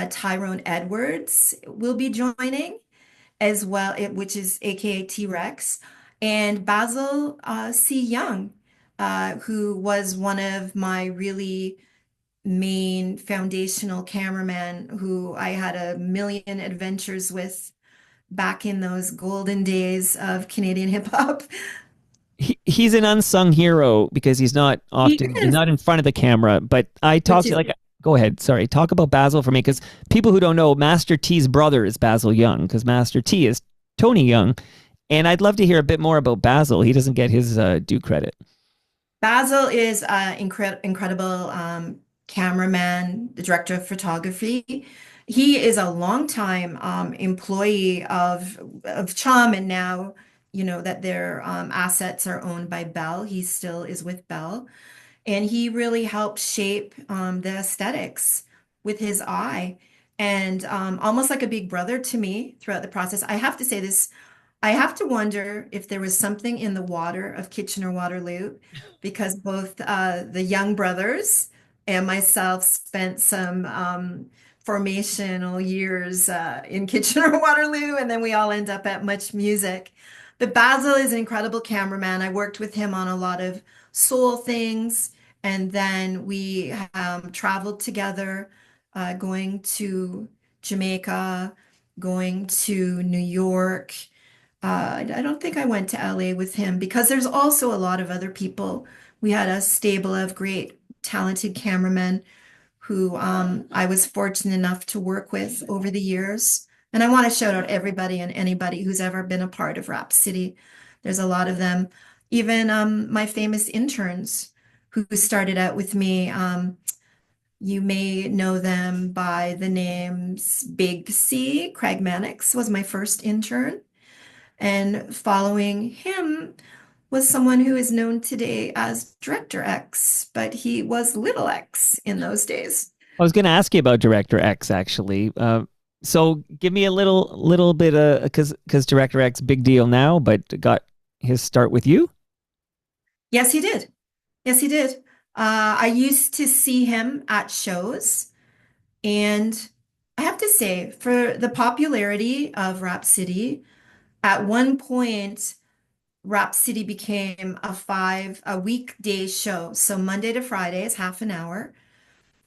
Tyrone Edwards will be joining as well, which is AKA T-Rex, and Basil C. Young, who was one of my really main foundational cameramen who I had a million adventures with back in those golden days of Canadian hip hop. He's an unsung hero because He he's is, not in front of the camera, but I talk which to is like go ahead, sorry, talk about Basil for me because people who don't know, Master T's brother is Basil Young because Master T is Tony Young, and I'd love to hear a bit more about Basil. He doesn't get his due credit. Basil is incredible cameraman, the director of photography. He is a longtime employee of Chum, and now you know that their assets are owned by Bell. He still is with Bell, and he really helped shape the aesthetics with his eye, and almost like a big brother to me throughout the process. I have to say this. I have to wonder if there was something in the water of Kitchener-Waterloo, because both the Young brothers and myself spent some formational years in Kitchener-Waterloo, and then we all end up at Much Music. But Basil is an incredible cameraman. I worked with him on a lot of soul things, and then we traveled together, going to Jamaica, going to New York. I don't think I went to LA with him because there's also a lot of other people. We had a stable of great, talented cameramen who I was fortunate enough to work with over the years. And I want to shout out everybody and anybody who's ever been a part of Rap City. There's a lot of them. Even my famous interns who started out with me. You may know them by the names Big C. Craig Mannix was my first intern. And following him was someone who is known today as Director X, but he was Little X in those days. I was going to ask you about Director X actually. So give me a little bit because Director X big deal now, but got his start with you. Yes, he did. Yes, he did. I used to see him at shows, and I have to say, for the popularity of RapCity, at one point, RapCity became a weekday show. So Monday to Friday is half an hour.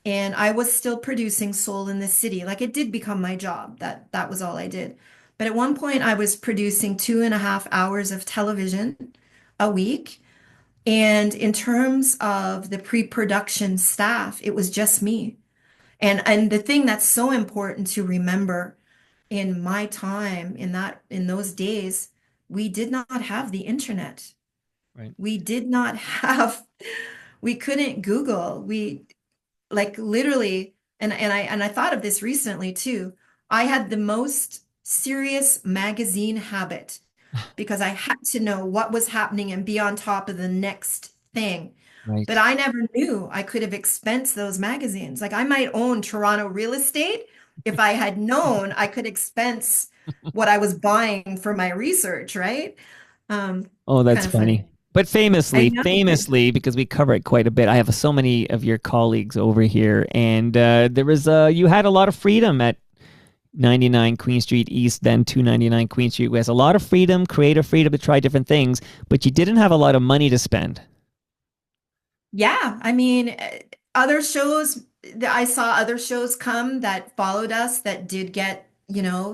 And I was still producing Soul in the City. Like it did become my job. That was all I did. But at one point I was producing 2.5 hours of television a week. And in terms of the pre-production staff, it was just me. And the thing that's so important to remember in my time in those days, we did not have the internet. Right. We did not have we couldn't Google. We like literally and I thought of this recently too. I had the most serious magazine habit because I had to know what was happening and be on top of the next thing. But Right. I never knew I could have expensed those magazines. Like I might own Toronto real estate. If I had known, I could expense what I was buying for my research, right? Oh, that's Kind of funny. funny. But I famously, know. famously, because we cover it quite a bit, I have so many of your colleagues over here, and there was you had a lot of freedom at 99 Queen Street East, then 299 Queen Street West. A lot of freedom, creative freedom to try different things, but you didn't have a lot of money to spend. Yeah, I mean, other shows, I saw other shows come that followed us that did get,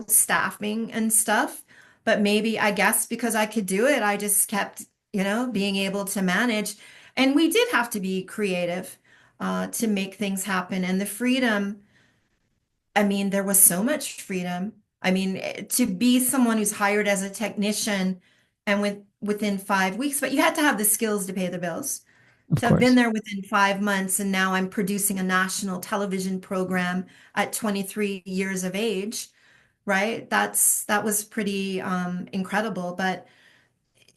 staffing and stuff. But maybe, I guess, because I could do it, I just kept, being able to manage. And we did have to be creative to make things happen. And the freedom, I mean, there was so much freedom. I mean, to be someone who's hired as a technician and within 5 weeks, but you had to have the skills to pay the bills. Of So I've been course. there within 5 months, and now I'm producing a national television program at 23 years of age, right? That was pretty incredible. But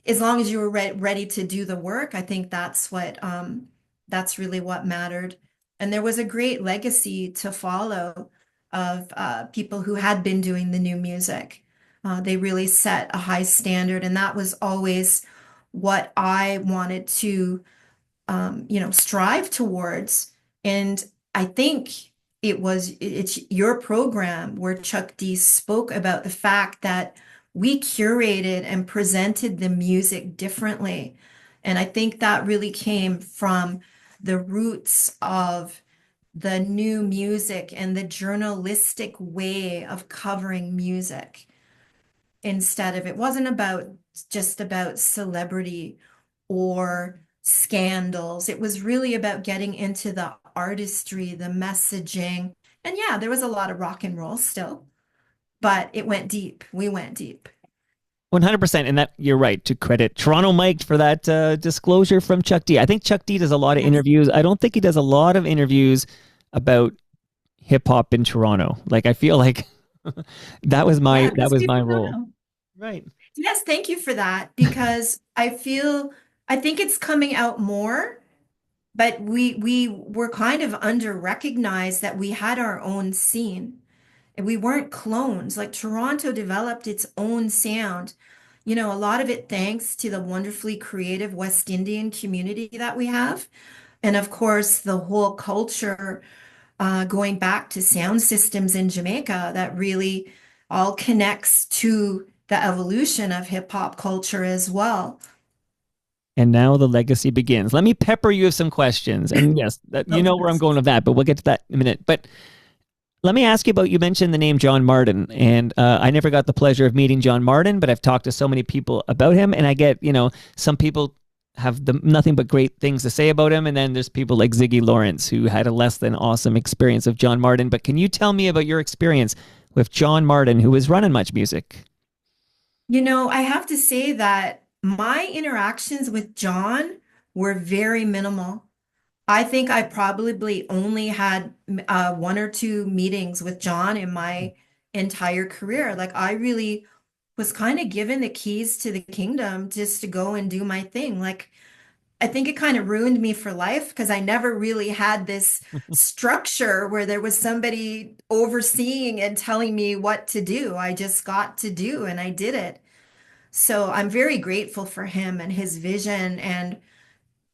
as long as you were ready to do the work, I think that's really what mattered. And there was a great legacy to follow of people who had been doing the new music. They really set a high standard, and that was always what I wanted to strive towards. And I think it's your program where Chuck D spoke about the fact that we curated and presented the music differently. And I think that really came from the roots of the new music and the journalistic way of covering music instead of it wasn't about just about celebrity or scandals. It was really about getting into the artistry, the messaging. And yeah, there was a lot of rock and roll still, but it went deep. We went deep. 100%. And that you're right to credit Toronto Mike for that disclosure from Chuck D. I think Chuck D does a lot of Yes. interviews. I don't think he does a lot of interviews about hip hop in Toronto. Like I feel like Yeah, that because was my people don't role. know. Right. Yes, thank you for that because I think it's coming out more, but we were kind of under recognized that we had our own scene. And we weren't clones. Like Toronto developed its own sound. A lot of it thanks to the wonderfully creative West Indian community that we have. And of course, the whole culture going back to sound systems in Jamaica that really all connects to the evolution of hip hop culture as well. And now the legacy begins. Let me pepper you with some questions. And yes, you Oh, know where I'm going with that, but we'll get to that in a minute. But let me ask you about, you mentioned the name John Martin, and I never got the pleasure of meeting John Martin, but I've talked to so many people about him, and I get, some people have nothing but great things to say about him, and then there's people like Ziggy Lawrence who had a less than awesome experience of John Martin. But can you tell me about your experience with John Martin, who was running MuchMusic? I have to say that my interactions with John were very minimal. I think I probably only had one or two meetings with John in my entire career. Like I really was kind of given the keys to the kingdom just to go and do my thing. Like I think it kind of ruined me for life because I never really had this structure where there was somebody overseeing and telling me what to do. I just got to do and I did it. So I'm very grateful for him and his vision and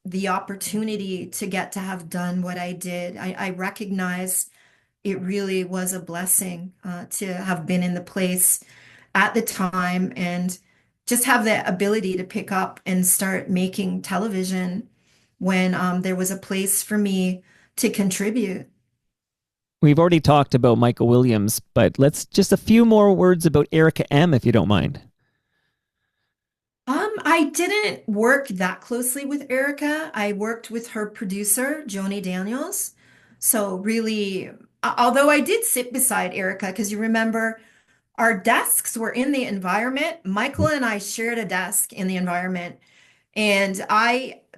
the opportunity to get to have done what I did. I recognize it really was a blessing to have been in the place at the time and just have the ability to pick up and start making television when there was a place for me to contribute. We've already talked about Michael Williams, but let's just a few more words about Erica M, if you don't mind. I didn't work that closely with Erica. I worked with her producer, Joni Daniels. So really, although I did sit beside Erica, because you remember our desks were in the environment. Michael and I shared a desk in the environment. And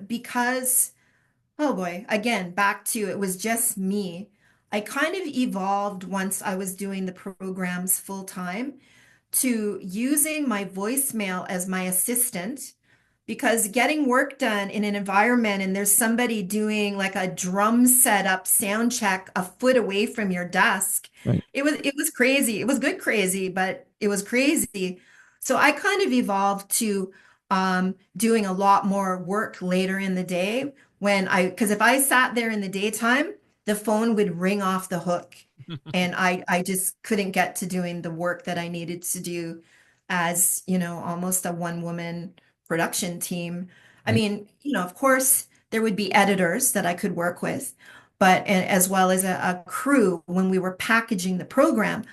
because, oh boy, again, back to it was just me. I kind of evolved once I was doing the programs full time to using my voicemail as my assistant because getting work done in an environment and there's somebody doing like a drum setup sound check a foot away from your desk, Right. it was crazy. It was good crazy, but it was crazy. So I kind of evolved to doing a lot more work later in the day because if I sat there in the daytime, the phone would ring off the hook and I just couldn't get to doing the work that I needed to do as, almost a one woman production team. I Right. mean, of course, there would be editors that I could work with, but as well as a crew when we were packaging the program.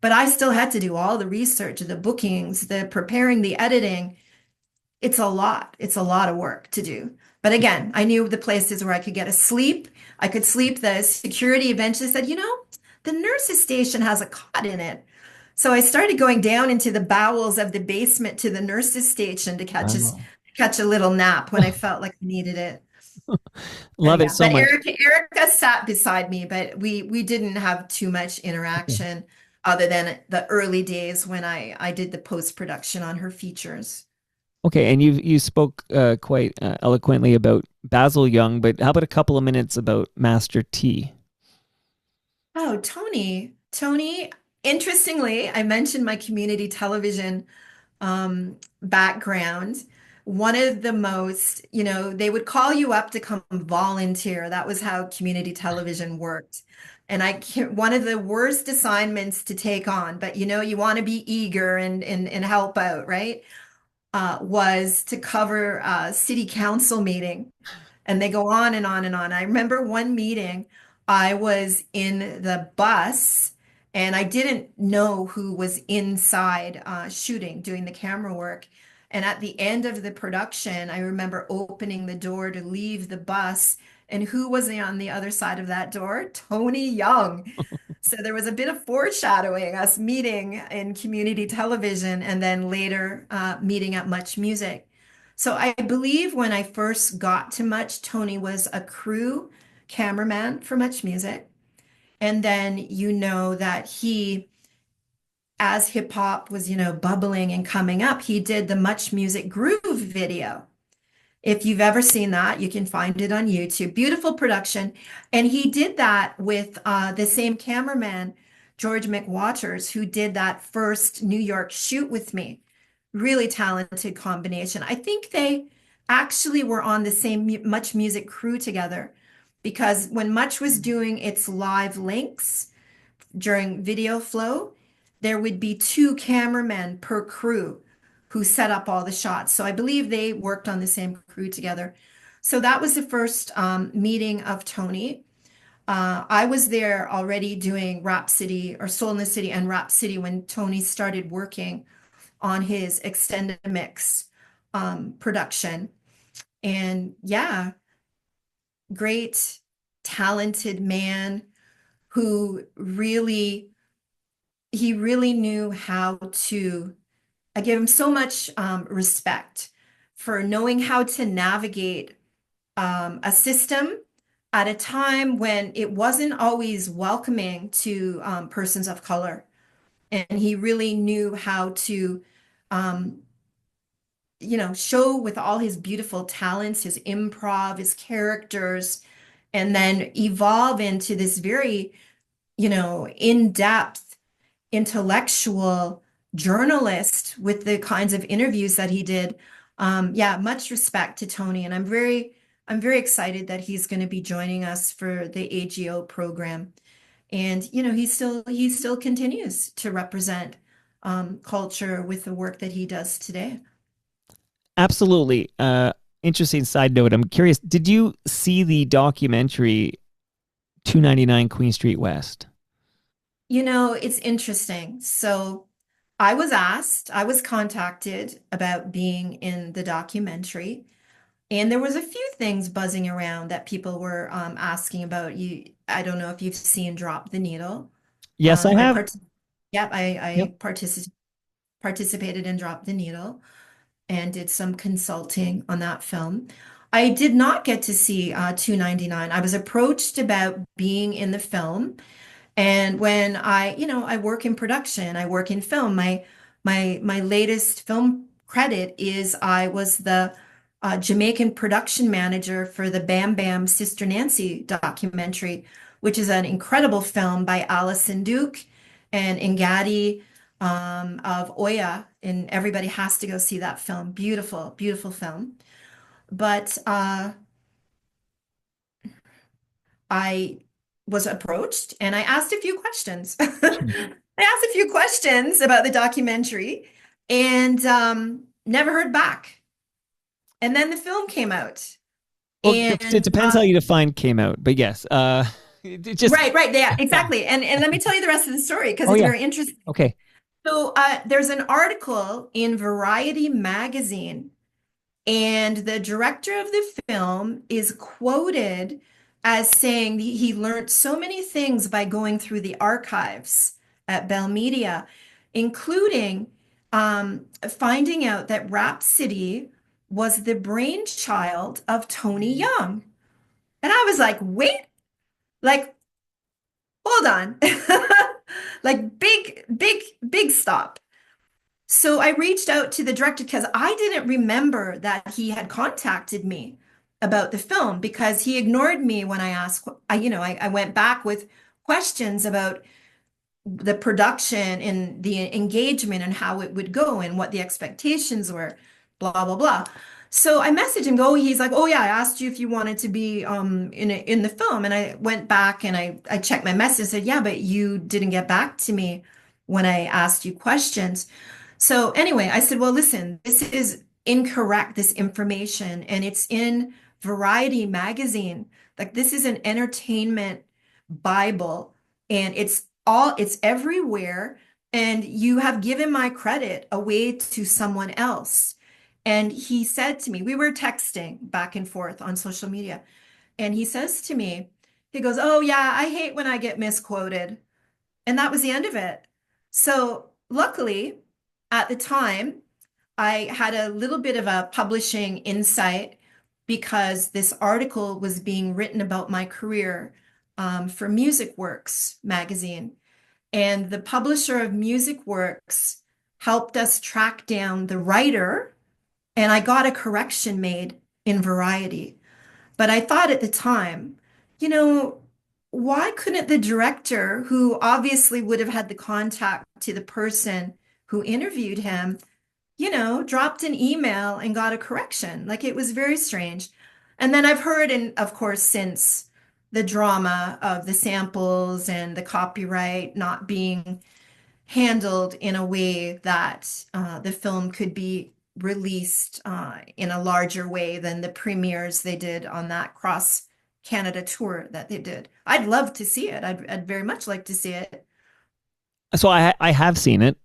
But I still had to do all the research, the bookings, the preparing, the editing. It's a lot. It's a lot of work to do. But again, I knew the places where I could get a sleep. I could sleep. The security eventually said, the nurse's station has a cot in it. So I started going down into the bowels of the basement to the nurse's station to Wow. catch a little nap when I felt like I needed it. Love it Yeah, so but much. Erica sat beside me, but we didn't have too much Okay. interaction other than the early days when I did the post production on her features. Okay, and you spoke quite eloquently about Basil Young, but how about a couple of minutes about Master T? Oh, Tony. Tony, interestingly, I mentioned my community television background. One of the most, they would call you up to come volunteer. That was how community television worked. And one of the worst assignments to take on, but you want to be eager and help out, right? Was to cover a city council meeting. And they go on and on and on. I remember one meeting, I was in the bus and I didn't know who was inside shooting, doing the camera work. And at the end of the production, I remember opening the door to leave the bus. And who was on the other side of that door? Tony Young. So there was a bit of foreshadowing, us meeting in community television and then later meeting at Much Music. So I believe when I first got to Much, Tony was a crew cameraman for Much Music. And then that as hip hop was, bubbling and coming up, he did the Much Music Groove video. If you've ever seen that, you can find it on YouTube. Beautiful production. And he did that with the same cameraman, George McWaters, who did that first New York shoot with me. Really talented combination. I think they actually were on the same Much Music crew together because when Much was doing its live links during video flow, there would be two cameramen per crew who set up all the shots. So I believe they worked on the same crew together. So that was the first meeting of Tony. I was there already doing RapCity or Soul in the City and RapCity when Tony started working on his extended mix production. And yeah, great, talented man who he really knew how to I give him so much respect for knowing how to navigate a system at a time when it wasn't always welcoming to persons of color. And he really knew how to, um, show with all his beautiful talents, his improv, his characters, and then evolve into this very, in-depth intellectual journalist with the kinds of interviews that he did. Yeah, much respect to Tony, and I'm very excited that he's going to be joining us for the AGO program. And he still continues to represent culture with the work that he does today. Absolutely. Interesting side note. I'm curious. Did you see the documentary 299 Queen Street West? It's interesting. So I was contacted about being in the documentary, and there was a few things buzzing around that people were asking about. I don't know if you've seen Drop the Needle. Yes, I I have. part, yep, Yep. I participated in Drop the Needle and did some consulting on that film. I did not get to see 299. I was approached about being in the film, and when I work in production, I work in film. My latest film credit is I was the Jamaican production manager for the Bam Bam Sister Nancy documentary, which is an incredible film by Alison Duke and Ngati of Oya, and everybody has to go see that film. Beautiful, beautiful film. But I was approached and I asked a few questions. I asked a few questions about the documentary and never heard back. And then the film came out. Well, it And depends how you define came out, but yes. It just right, right, yeah, exactly. And let me tell you the rest of the story because oh it's yeah. very interesting. Okay. So there's an article in Variety magazine. And the director of the film is quoted as saying he learned so many things by going through the archives at Bell Media, including finding out that RapCity was the brainchild of Tony Young. And I was like, wait, like, hold on. Like, big stop. So I reached out to the director because I didn't remember that he had contacted me about the film because he ignored me when I asked, I went back with questions about the production and the engagement and how it would go and what the expectations were, blah, blah, blah. So I messaged him, he's like, oh yeah, I asked you if you wanted to be in the film. And I went back and I checked my message and said, yeah, but you didn't get back to me when I asked you questions. So anyway, I said, well, listen, this is incorrect, this information, and it's in Variety magazine. Like this is an entertainment Bible, and it's everywhere. And you have given my credit away to someone else. And he said to me, we were texting back and forth on social media, and he says to me, he goes, oh yeah, I hate when I get misquoted. And that was the end of it. So luckily, at the time, I had a little bit of a publishing insight because this article was being written about my career for Music Works magazine. And the publisher of Music Works helped us track down the writer, and I got a correction made in Variety. But I thought at the time, you know, why couldn't the director, who obviously would have had the contact to the person who interviewed him, dropped an email and got a correction? Like it was very strange. And then I've heard, and of course, since the drama of the samples and the copyright not being handled in a way that the film could be released in a larger way than the premieres they did on that cross Canada tour that they did. I'd love to see it. I'd very much like to see it. So I have seen it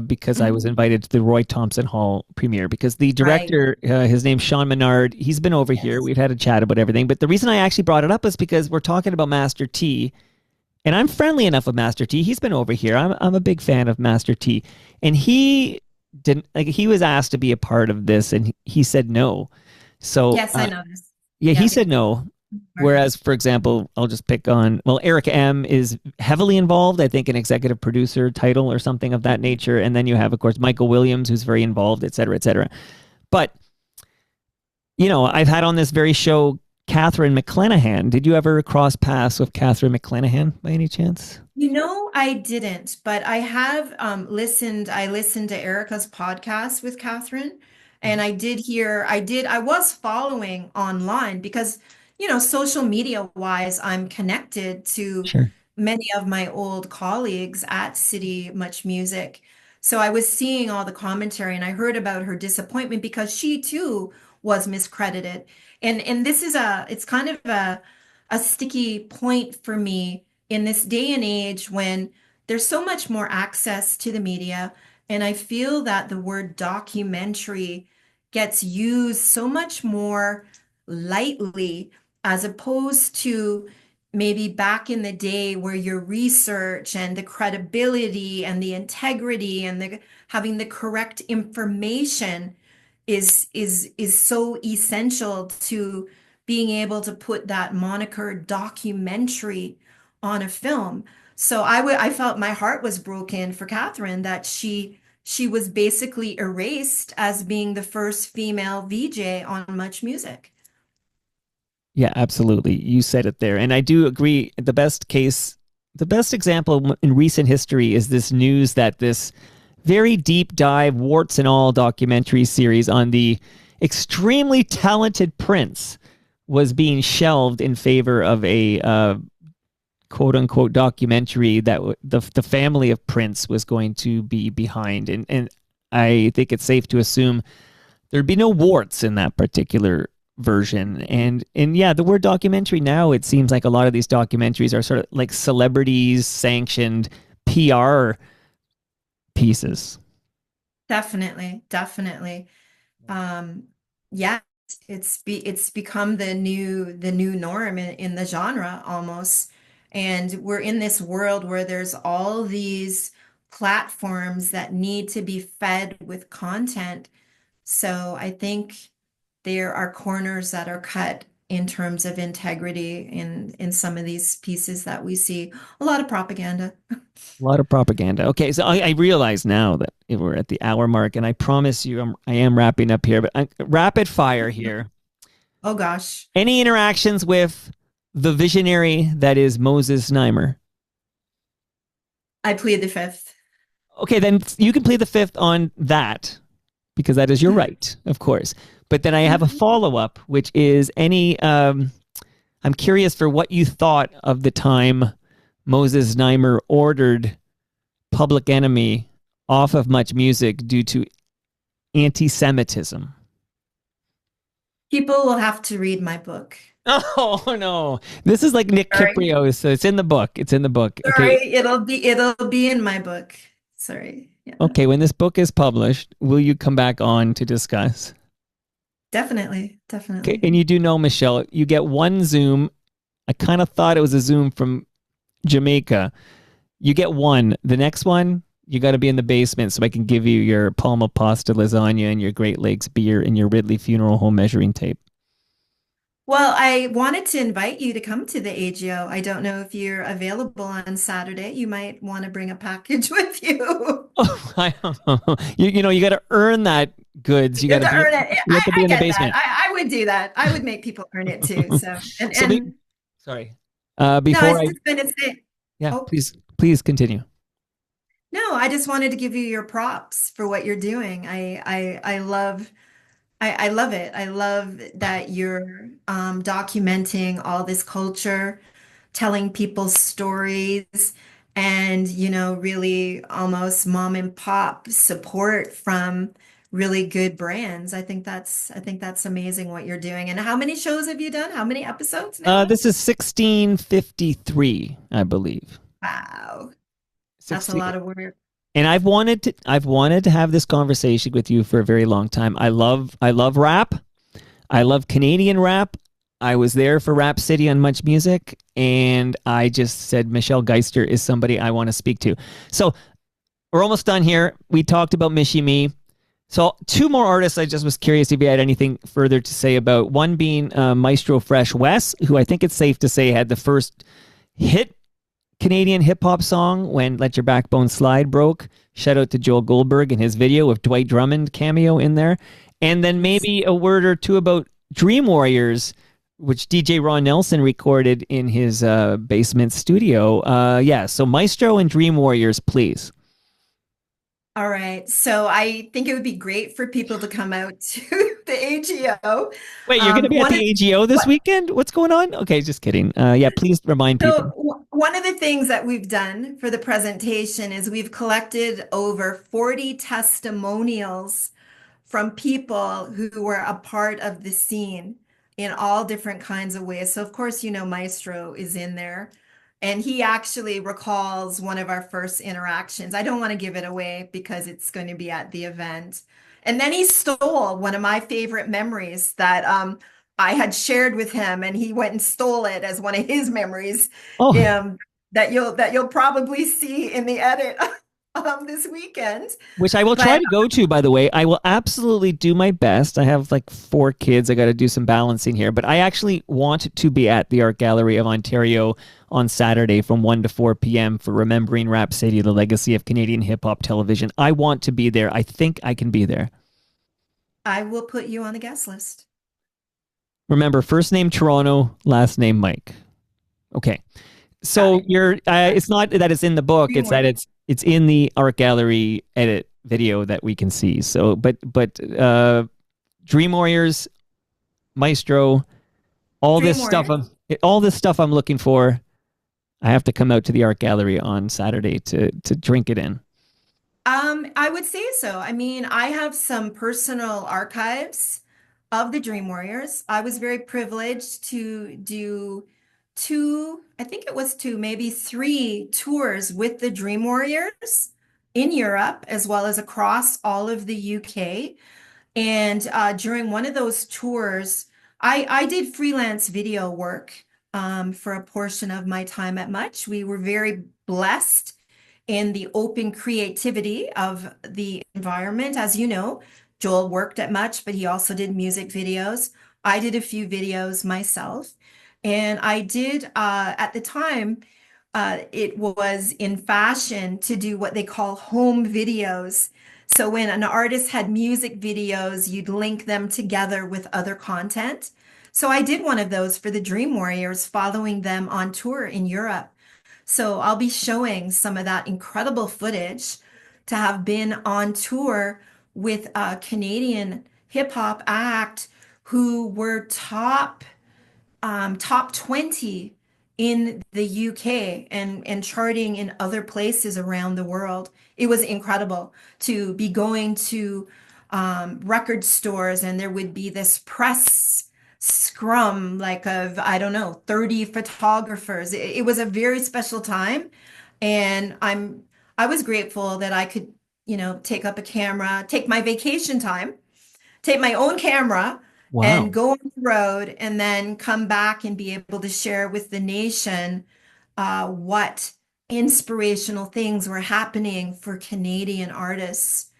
because I was Mhm. invited to the Roy Thompson Hall premiere because the Right. director, his name's Sean Menard, he's been over here. Yes. We've had a chat about everything. But the reason I actually brought it up is because we're talking about Master T, and I'm friendly enough with Master T. He's been over here. I'm a big fan of Master T, and he didn't like. He was asked to be a part of this, and he said no. So Yes, I know this. yeah, he Yeah. said no. Martin. Whereas, for example, I'll just pick on, well, Eric M is heavily involved, I think, an executive producer title or something of that nature. And then you have, of course, Michael Williams, who's very involved, et cetera, et cetera. But, I've had on this very show Catherine McClenahan. Did you ever cross paths with Catherine McClenahan by any chance? I didn't, but I have listened. I listened to Erica's podcast with Catherine, and I was following online because, social media wise, I'm connected to Sure. many of my old colleagues at City Much Music. So I was seeing all the commentary and I heard about her disappointment because she too was miscredited. And this is it's kind of a sticky point for me in this day and age when there's so much more access to the media. And I feel that the word documentary gets used so much more lightly as opposed to maybe back in the day where your research and the credibility and the integrity and the having the correct information is so essential to being able to put that moniker documentary on a film. So I felt my heart was broken for Catherine that she was basically erased as being the first female VJ on Much Music. Yeah, absolutely. You said it there. And I do agree. The best example in recent history is this news that this very deep dive, warts and all documentary series on the extremely talented Prince was being shelved in favor of a quote unquote documentary that the family of Prince was going to be behind. And I think it's safe to assume there'd be no warts in that particular version. And yeah, the word documentary now, it seems like a lot of these documentaries are sort of like celebrities sanctioned PR pieces. Definitely, definitely. Yeah, it's become the new norm in the genre almost. And we're in this world where there's all these platforms that need to be fed with content. So I think there are corners that are cut in terms of integrity in some of these pieces that we see. A lot of propaganda. A lot of propaganda. Okay, so I realize now that we're at the hour mark, and I promise you, I am wrapping up here, but rapid fire here. Oh gosh. Any interactions with the visionary that is Moses Znaimer? I plead the fifth. Okay, then you can play the fifth on that because that is your right, of course. But then I have a follow up, which is any. I'm curious for what you thought of the time Moses Znaimer ordered Public Enemy off of Much Music due to anti-Semitism. People will have to read my book. Oh no! This is like Nick Sorry. Kiprio, so it's in the book. It's in the book. Okay, Sorry, it'll be in my book. Sorry. Yeah. okay. When this book is published, will you come back on to discuss? Definitely. Okay, Definitely. and you do know, Michelle, you get one Zoom. I kind of thought it was a Zoom from Jamaica. You get one. The next one, you got to be in the basement so I can give you your Palma pasta lasagna and your Great Lakes beer and your Ridley Funeral Home measuring tape. Well, I wanted to invite you to come to the AGO. I don't know if you're available on Saturday. You might want to bring a package with you. Oh, I don't know. You know, you got to earn that goods. You You got have to to be. earn it. You have to be I in the get that. basement. I would do that. I would make people earn it too. So and So, and sorry. no, Before I, it's gonna say. yeah, Oh please continue. no, I just wanted to give you your props for what you're doing. I love it. I love that you're documenting all this culture, telling people's stories, and really almost mom and pop support from really good brands. I think that's amazing what you're doing. And how many shows have you done? How many episodes now? This is 1653, I believe. Wow, that's a 16. lot of work. And I've wanted to have this conversation with you for a very long time. I love rap. I love Canadian rap. I was there for RapCity on Much Music, and I just said Michele Geister is somebody I want to speak to. So we're almost done here. We talked about Michie Me. So two more artists I just was curious if you had anything further to say about. One being Maestro Fresh Wes, who I think it's safe to say had the first hit Canadian hip hop song when Let Your Backbone Slide broke. Shout out to Joel Goldberg and his video with Dwight Drummond cameo in there. And then maybe a word or two about Dream Warriors, which DJ Ron Nelson recorded in his basement studio. Yeah, so Maestro and Dream Warriors, please. All right. So I think it would be great for people to come out to the AGO. Wait, you're going to be at One the of AGO this what weekend? What's going on? Okay, just kidding. Yeah, please remind so people. one of the things that we've done for the presentation is we've collected over 40 testimonials from people who were a part of the scene in all different kinds of ways. So, of course, Maestro is in there. And he actually recalls one of our first interactions. I don't want to give it away because it's going to be at the event. And then he stole one of my favorite memories that I had shared with him, and he went and stole it as one of his memories Oh, um, that you'll probably see in the edit this weekend. which I will try But to go to, by the way. I will absolutely do my best. I have like 4 kids. I got to do some balancing here, but I actually want to be at the Art Gallery of Ontario on Saturday from 1 to 4 p.m. for Remembering RapCity, the legacy of Canadian hip hop television. I want to be there. I think I can be there. I will put you on the guest list. Remember, first name Toronto, last name Mike. Okay. Got So it. you're it's not that it's in the book, it's that Dreamweaver. it's in the art gallery edit video that we can see. So but Dream Warriors, Maestro, all Dream this stuff Warrior. I'm looking for. I have to come out to the art gallery on Saturday to drink it in. I would say so. I mean, I have some personal archives of the Dream Warriors. I was very privileged to do two, I think it was two, maybe three tours with the Dream Warriors in Europe, as well as across all of the UK. And during one of those tours, I did freelance video work for a portion of my time at Much. We were very blessed in the open creativity of the environment. As you know, Joel worked at Much, but he also did music videos. I did a few videos myself. And I did, at the time, it was in fashion to do what they call home videos. So when an artist had music videos, you'd link them together with other content. So I did one of those for the Dream Warriors, following them on tour in Europe. So I'll be showing some of that incredible footage to have been on tour with a Canadian hip hop act who were top 20 in the UK and charting in other places around the world. It was incredible to be going to record stores, and there would be this press scrum like of, I don't know, 30 photographers. It was a very special time. And I was grateful that I could, take up a camera, take my vacation time, take my own camera and Wow. go on the road, and then come back and be able to share with the nation what inspirational things were happening for Canadian artists.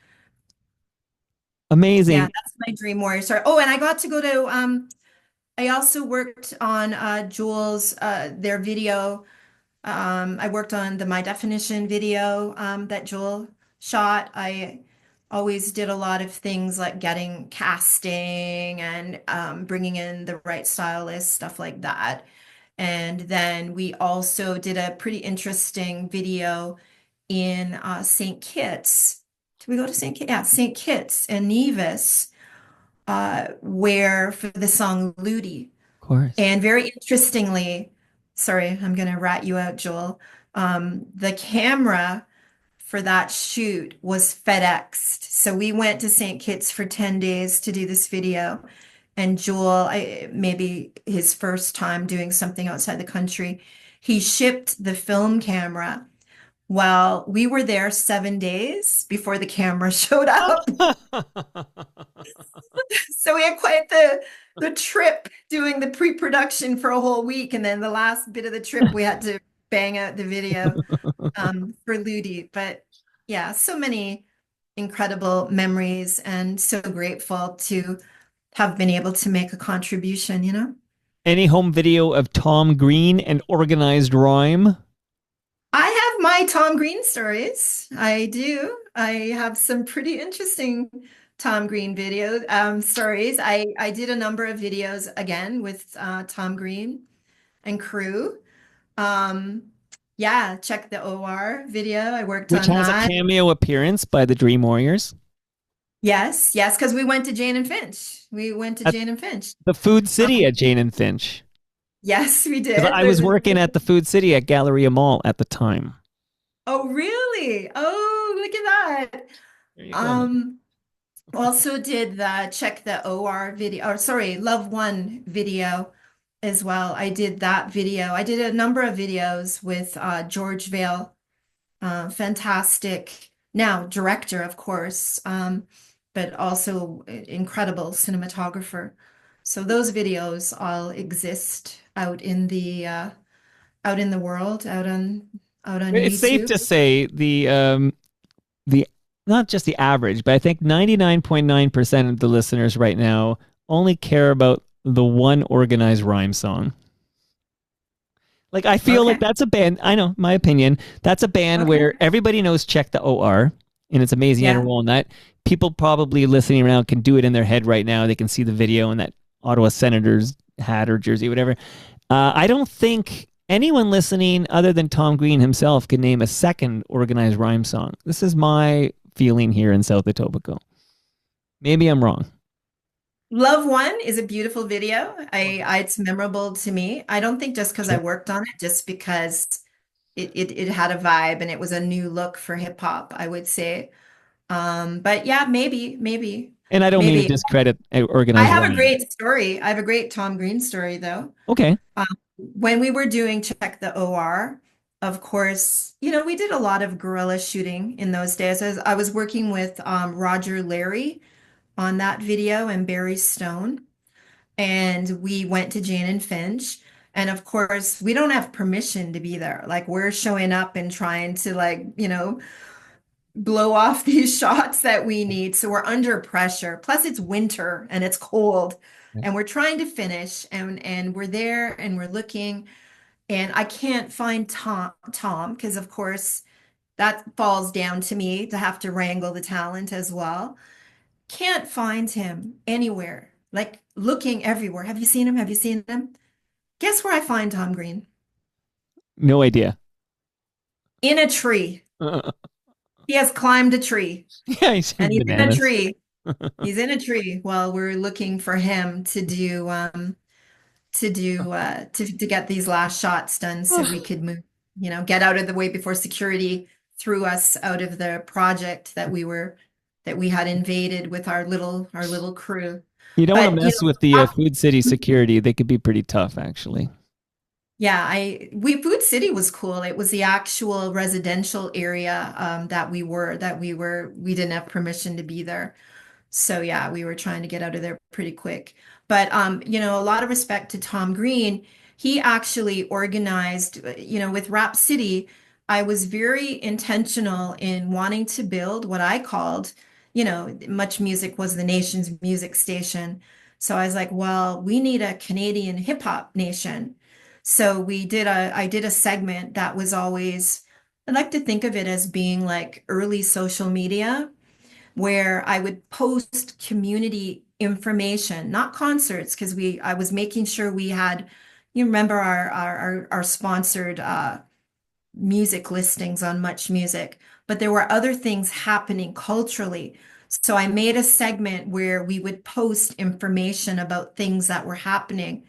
Yeah, Amazing. that's my dream warrior. Sorry. Oh, and I got to go to I also worked on Jules their video. I worked on the My Definition video that Joel shot. I always did a lot of things like getting casting and bringing in the right stylist, stuff like that. And then we also did a pretty interesting video in St. Kitts. Did we go to St. Kitts? Yeah, St. Kitts and Nevis, where for the song Ludi. Of course. And very interestingly, sorry, I'm going to rat you out, Joel. The camera for that shoot was FedExed. So we went to St. Kitts for 10 days to do this video. And Joel, maybe his first time doing something outside the country, he shipped the film camera. Well, we were there 7 days before the camera showed up. So we had quite the trip doing the pre-production for a whole week, and then the last bit of the trip we had to bang out the video for Ludi. But yeah, so many incredible memories, and so grateful to have been able to make a contribution. Any home video of Tom Green and organized rhyme? I have my Tom Green stories. I do. I have some pretty interesting Tom Green video stories. I did a number of videos again with Tom Green and crew. Um, yeah, check the OR video. I worked Which on has a that. cameo appearance by the Dream Warriors. Yes, yes, because we went to Jane and Finch. We went to At Jane and Finch. the Food Um, City at Jane and Finch. Yes, we Because did. I was working at the Food City at Galleria Mall at the time. Oh, really? Oh, look at that. There you go. Um, Also did the check the OR video, or sorry, Love One video as well. I did that video. I did a number of videos with George Vale, fantastic now director, of course, but also incredible cinematographer. So those videos all exist out in the world, out on It's safe YouTube. to say the not just the average, but I think 99.9% of the listeners right now only care about the one organized rhyme song. Like I feel like Okay. that's a band. I know my opinion. That's a band Okay. where everybody knows check the OR, and it's amazing and Yeah. roll on that. People probably listening around can do it in their head right now. They can see the video and that Ottawa Senators hat or jersey, whatever. I don't think anyone listening other than Tom Green himself can name a second organized rhyme song. This is my feeling here in South Etobicoke. Maybe I'm wrong. Love One is a beautiful video. It's memorable to me. I don't think just because I Sure. worked on it, just because it had a vibe and it was a new look for hip hop, I would say. But yeah, And I don't mean to maybe. discredit I organized have a rhyme. great story. I have a great Tom Green story though. Okay. Um, when we were doing Check the OR, of course, we did a lot of guerrilla shooting in those days. I was working with Roger Larry on that video and Barry Stone. And we went to Jane and Finch. And of course, we don't have permission to be there. Like we're showing up and trying to blow off these shots that we need. So we're under pressure. Plus it's winter and it's cold and we're trying to finish and we're there and we're looking and I can't find Tom because of course that falls down to me to have to wrangle the talent as well. Can't find him anywhere. Like looking everywhere. Have you seen him? Have you seen him? Guess where I find Tom Green? No idea. In a tree. He has climbed a tree Yeah, he's and he's in a bananas. tree. He's in a tree while we're looking for him to get these last shots done so we could move, get out of the way before security threw us out of the project that we had invaded with our little crew. You don't want to But mess with the Food City security. They could be pretty tough, actually. yeah, Food City was cool. It was the actual residential area we didn't have permission to be there. So yeah, we were trying to get out of there pretty quick. But a lot of respect to Tom Green. He actually organized, with Rap City, I was very intentional in wanting to build what I called, Much Music was the nation's music station. So I was like, well, we need a Canadian hip hop nation. So I did a segment that was always, I like to think of it as being like early social media where I would post community information, not concerts, because I was making sure we had, you remember our sponsored music listings on Much Music, but there were other things happening culturally. So I made a segment where we would post information about things that were happening,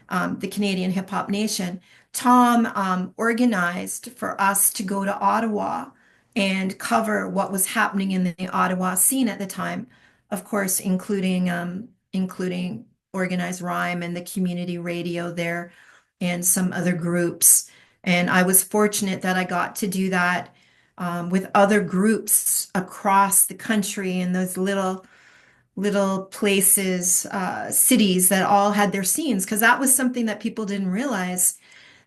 the Canadian Hip Hop Nation. Tom organized for us to go to Ottawa and cover what was happening in the Ottawa scene at the time, of course, including organized rhyme and the community radio there and some other groups. And I was fortunate that I got to do that with other groups across the country in those little places, cities that all had their scenes, because that was something that people didn't realize.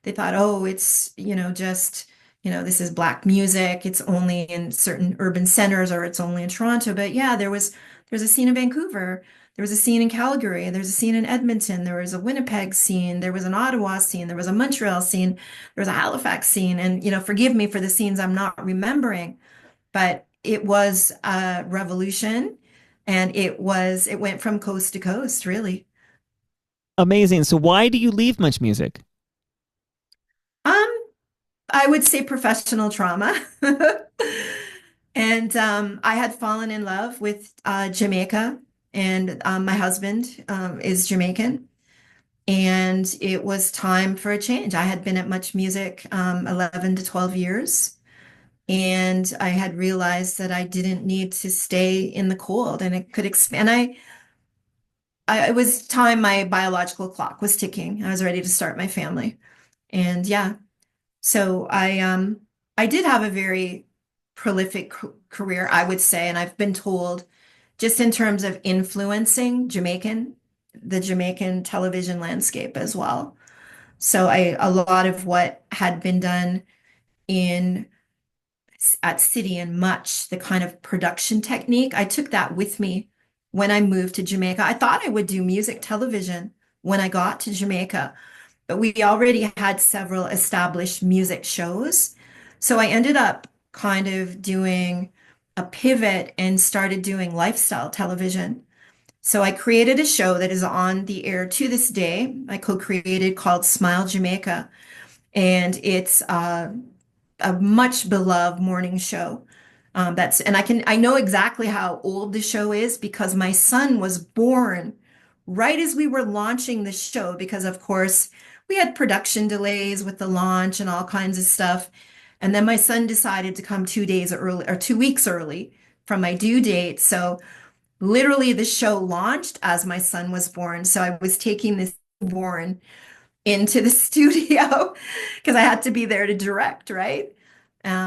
They thought, oh, it's, just, this is Black music. It's only in certain urban centers or it's only in Toronto. But yeah, there's a scene in Vancouver. There was a scene in Calgary. There's a scene in Edmonton. There was a Winnipeg scene. There was an Ottawa scene. There was a Montreal scene. There was a Halifax scene. And, forgive me for the scenes I'm not remembering, but it was a revolution and it went from coast to coast, really. Amazing. So why do you leave Much Music? Um, I would say professional trauma. And I had fallen in love with Jamaica, and my husband is Jamaican. and it was time for a change. I had been at Much Music 11 to 12 years, and I had realized that I didn't need to stay in the cold and it could expand. It was time my biological clock was ticking. I was ready to start my family. And yeah, so I did have a very prolific career, I would say, and I've been told just in terms of influencing the Jamaican television landscape as well. So a lot of what had been done in at City and Much, the kind of production technique, I took that with me when I moved to Jamaica. I thought I would do music television when I got to Jamaica, but we already had several established music shows. So I ended up kind of doing a pivot and started doing lifestyle television. So I created a show that is on the air to this day. I co-created called Smile Jamaica, and it's a much beloved morning show. And I know exactly how old the show is because my son was born right as we were launching the show, because of course we had production delays with the launch and all kinds of stuff. And then my son decided to come 2 days early or 2 weeks early from my due date. So literally the show launched as my son was born. So I was taking this born into the studio because I had to be there to direct, right?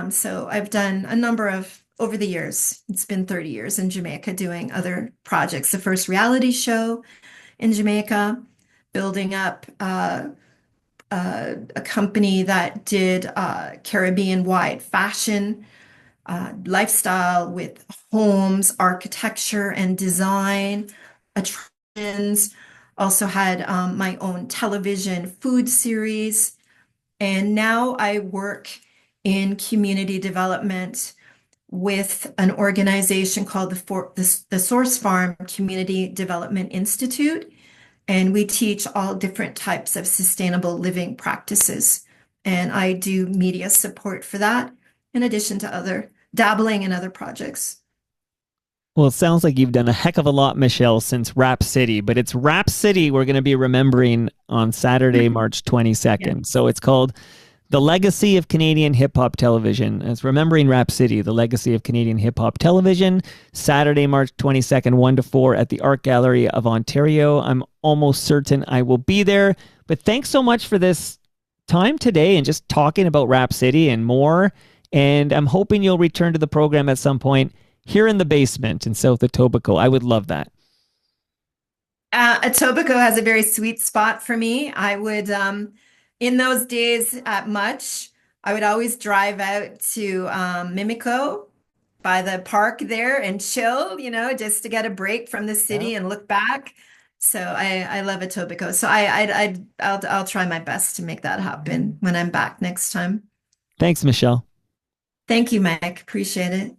So I've done a number of over the years. It's been 30 years in Jamaica doing other projects. The first reality show in Jamaica, building up a company that did Caribbean-wide fashion, lifestyle with homes, architecture and design, attractions. Also had my own television food series. And now I work in community development with an organization called the Source Farm Community Development Institute. And we teach all different types of sustainable living practices. And I do media support for that, in addition to other dabbling in other projects. Well, it sounds like you've done a heck of a lot, Michelle, since Rap City, but it's Rap City we're going to be remembering on Saturday, March Yeah. 22nd. So it's called The Legacy of Canadian Hip Hop Television. It's Remembering Rap City, The Legacy of Canadian Hip Hop Television, Saturday, March 22nd, 1 to 4 at the Art Gallery of Ontario. I'm almost certain I will be there. But thanks so much for this time today and just talking about Rap City and more. And I'm hoping you'll return to the program at some point here in the basement in South Etobicoke. I would love that. Etobicoke has a very sweet spot for me. I would, in those days at Much, I would always drive out to Mimico by the park there and chill, just to get a break from the Yeah. city and look back. So I love Etobicoke. So I'll try my best to make that happen when I'm back next time. Thanks, Michelle. Thank you, Mike. Appreciate it.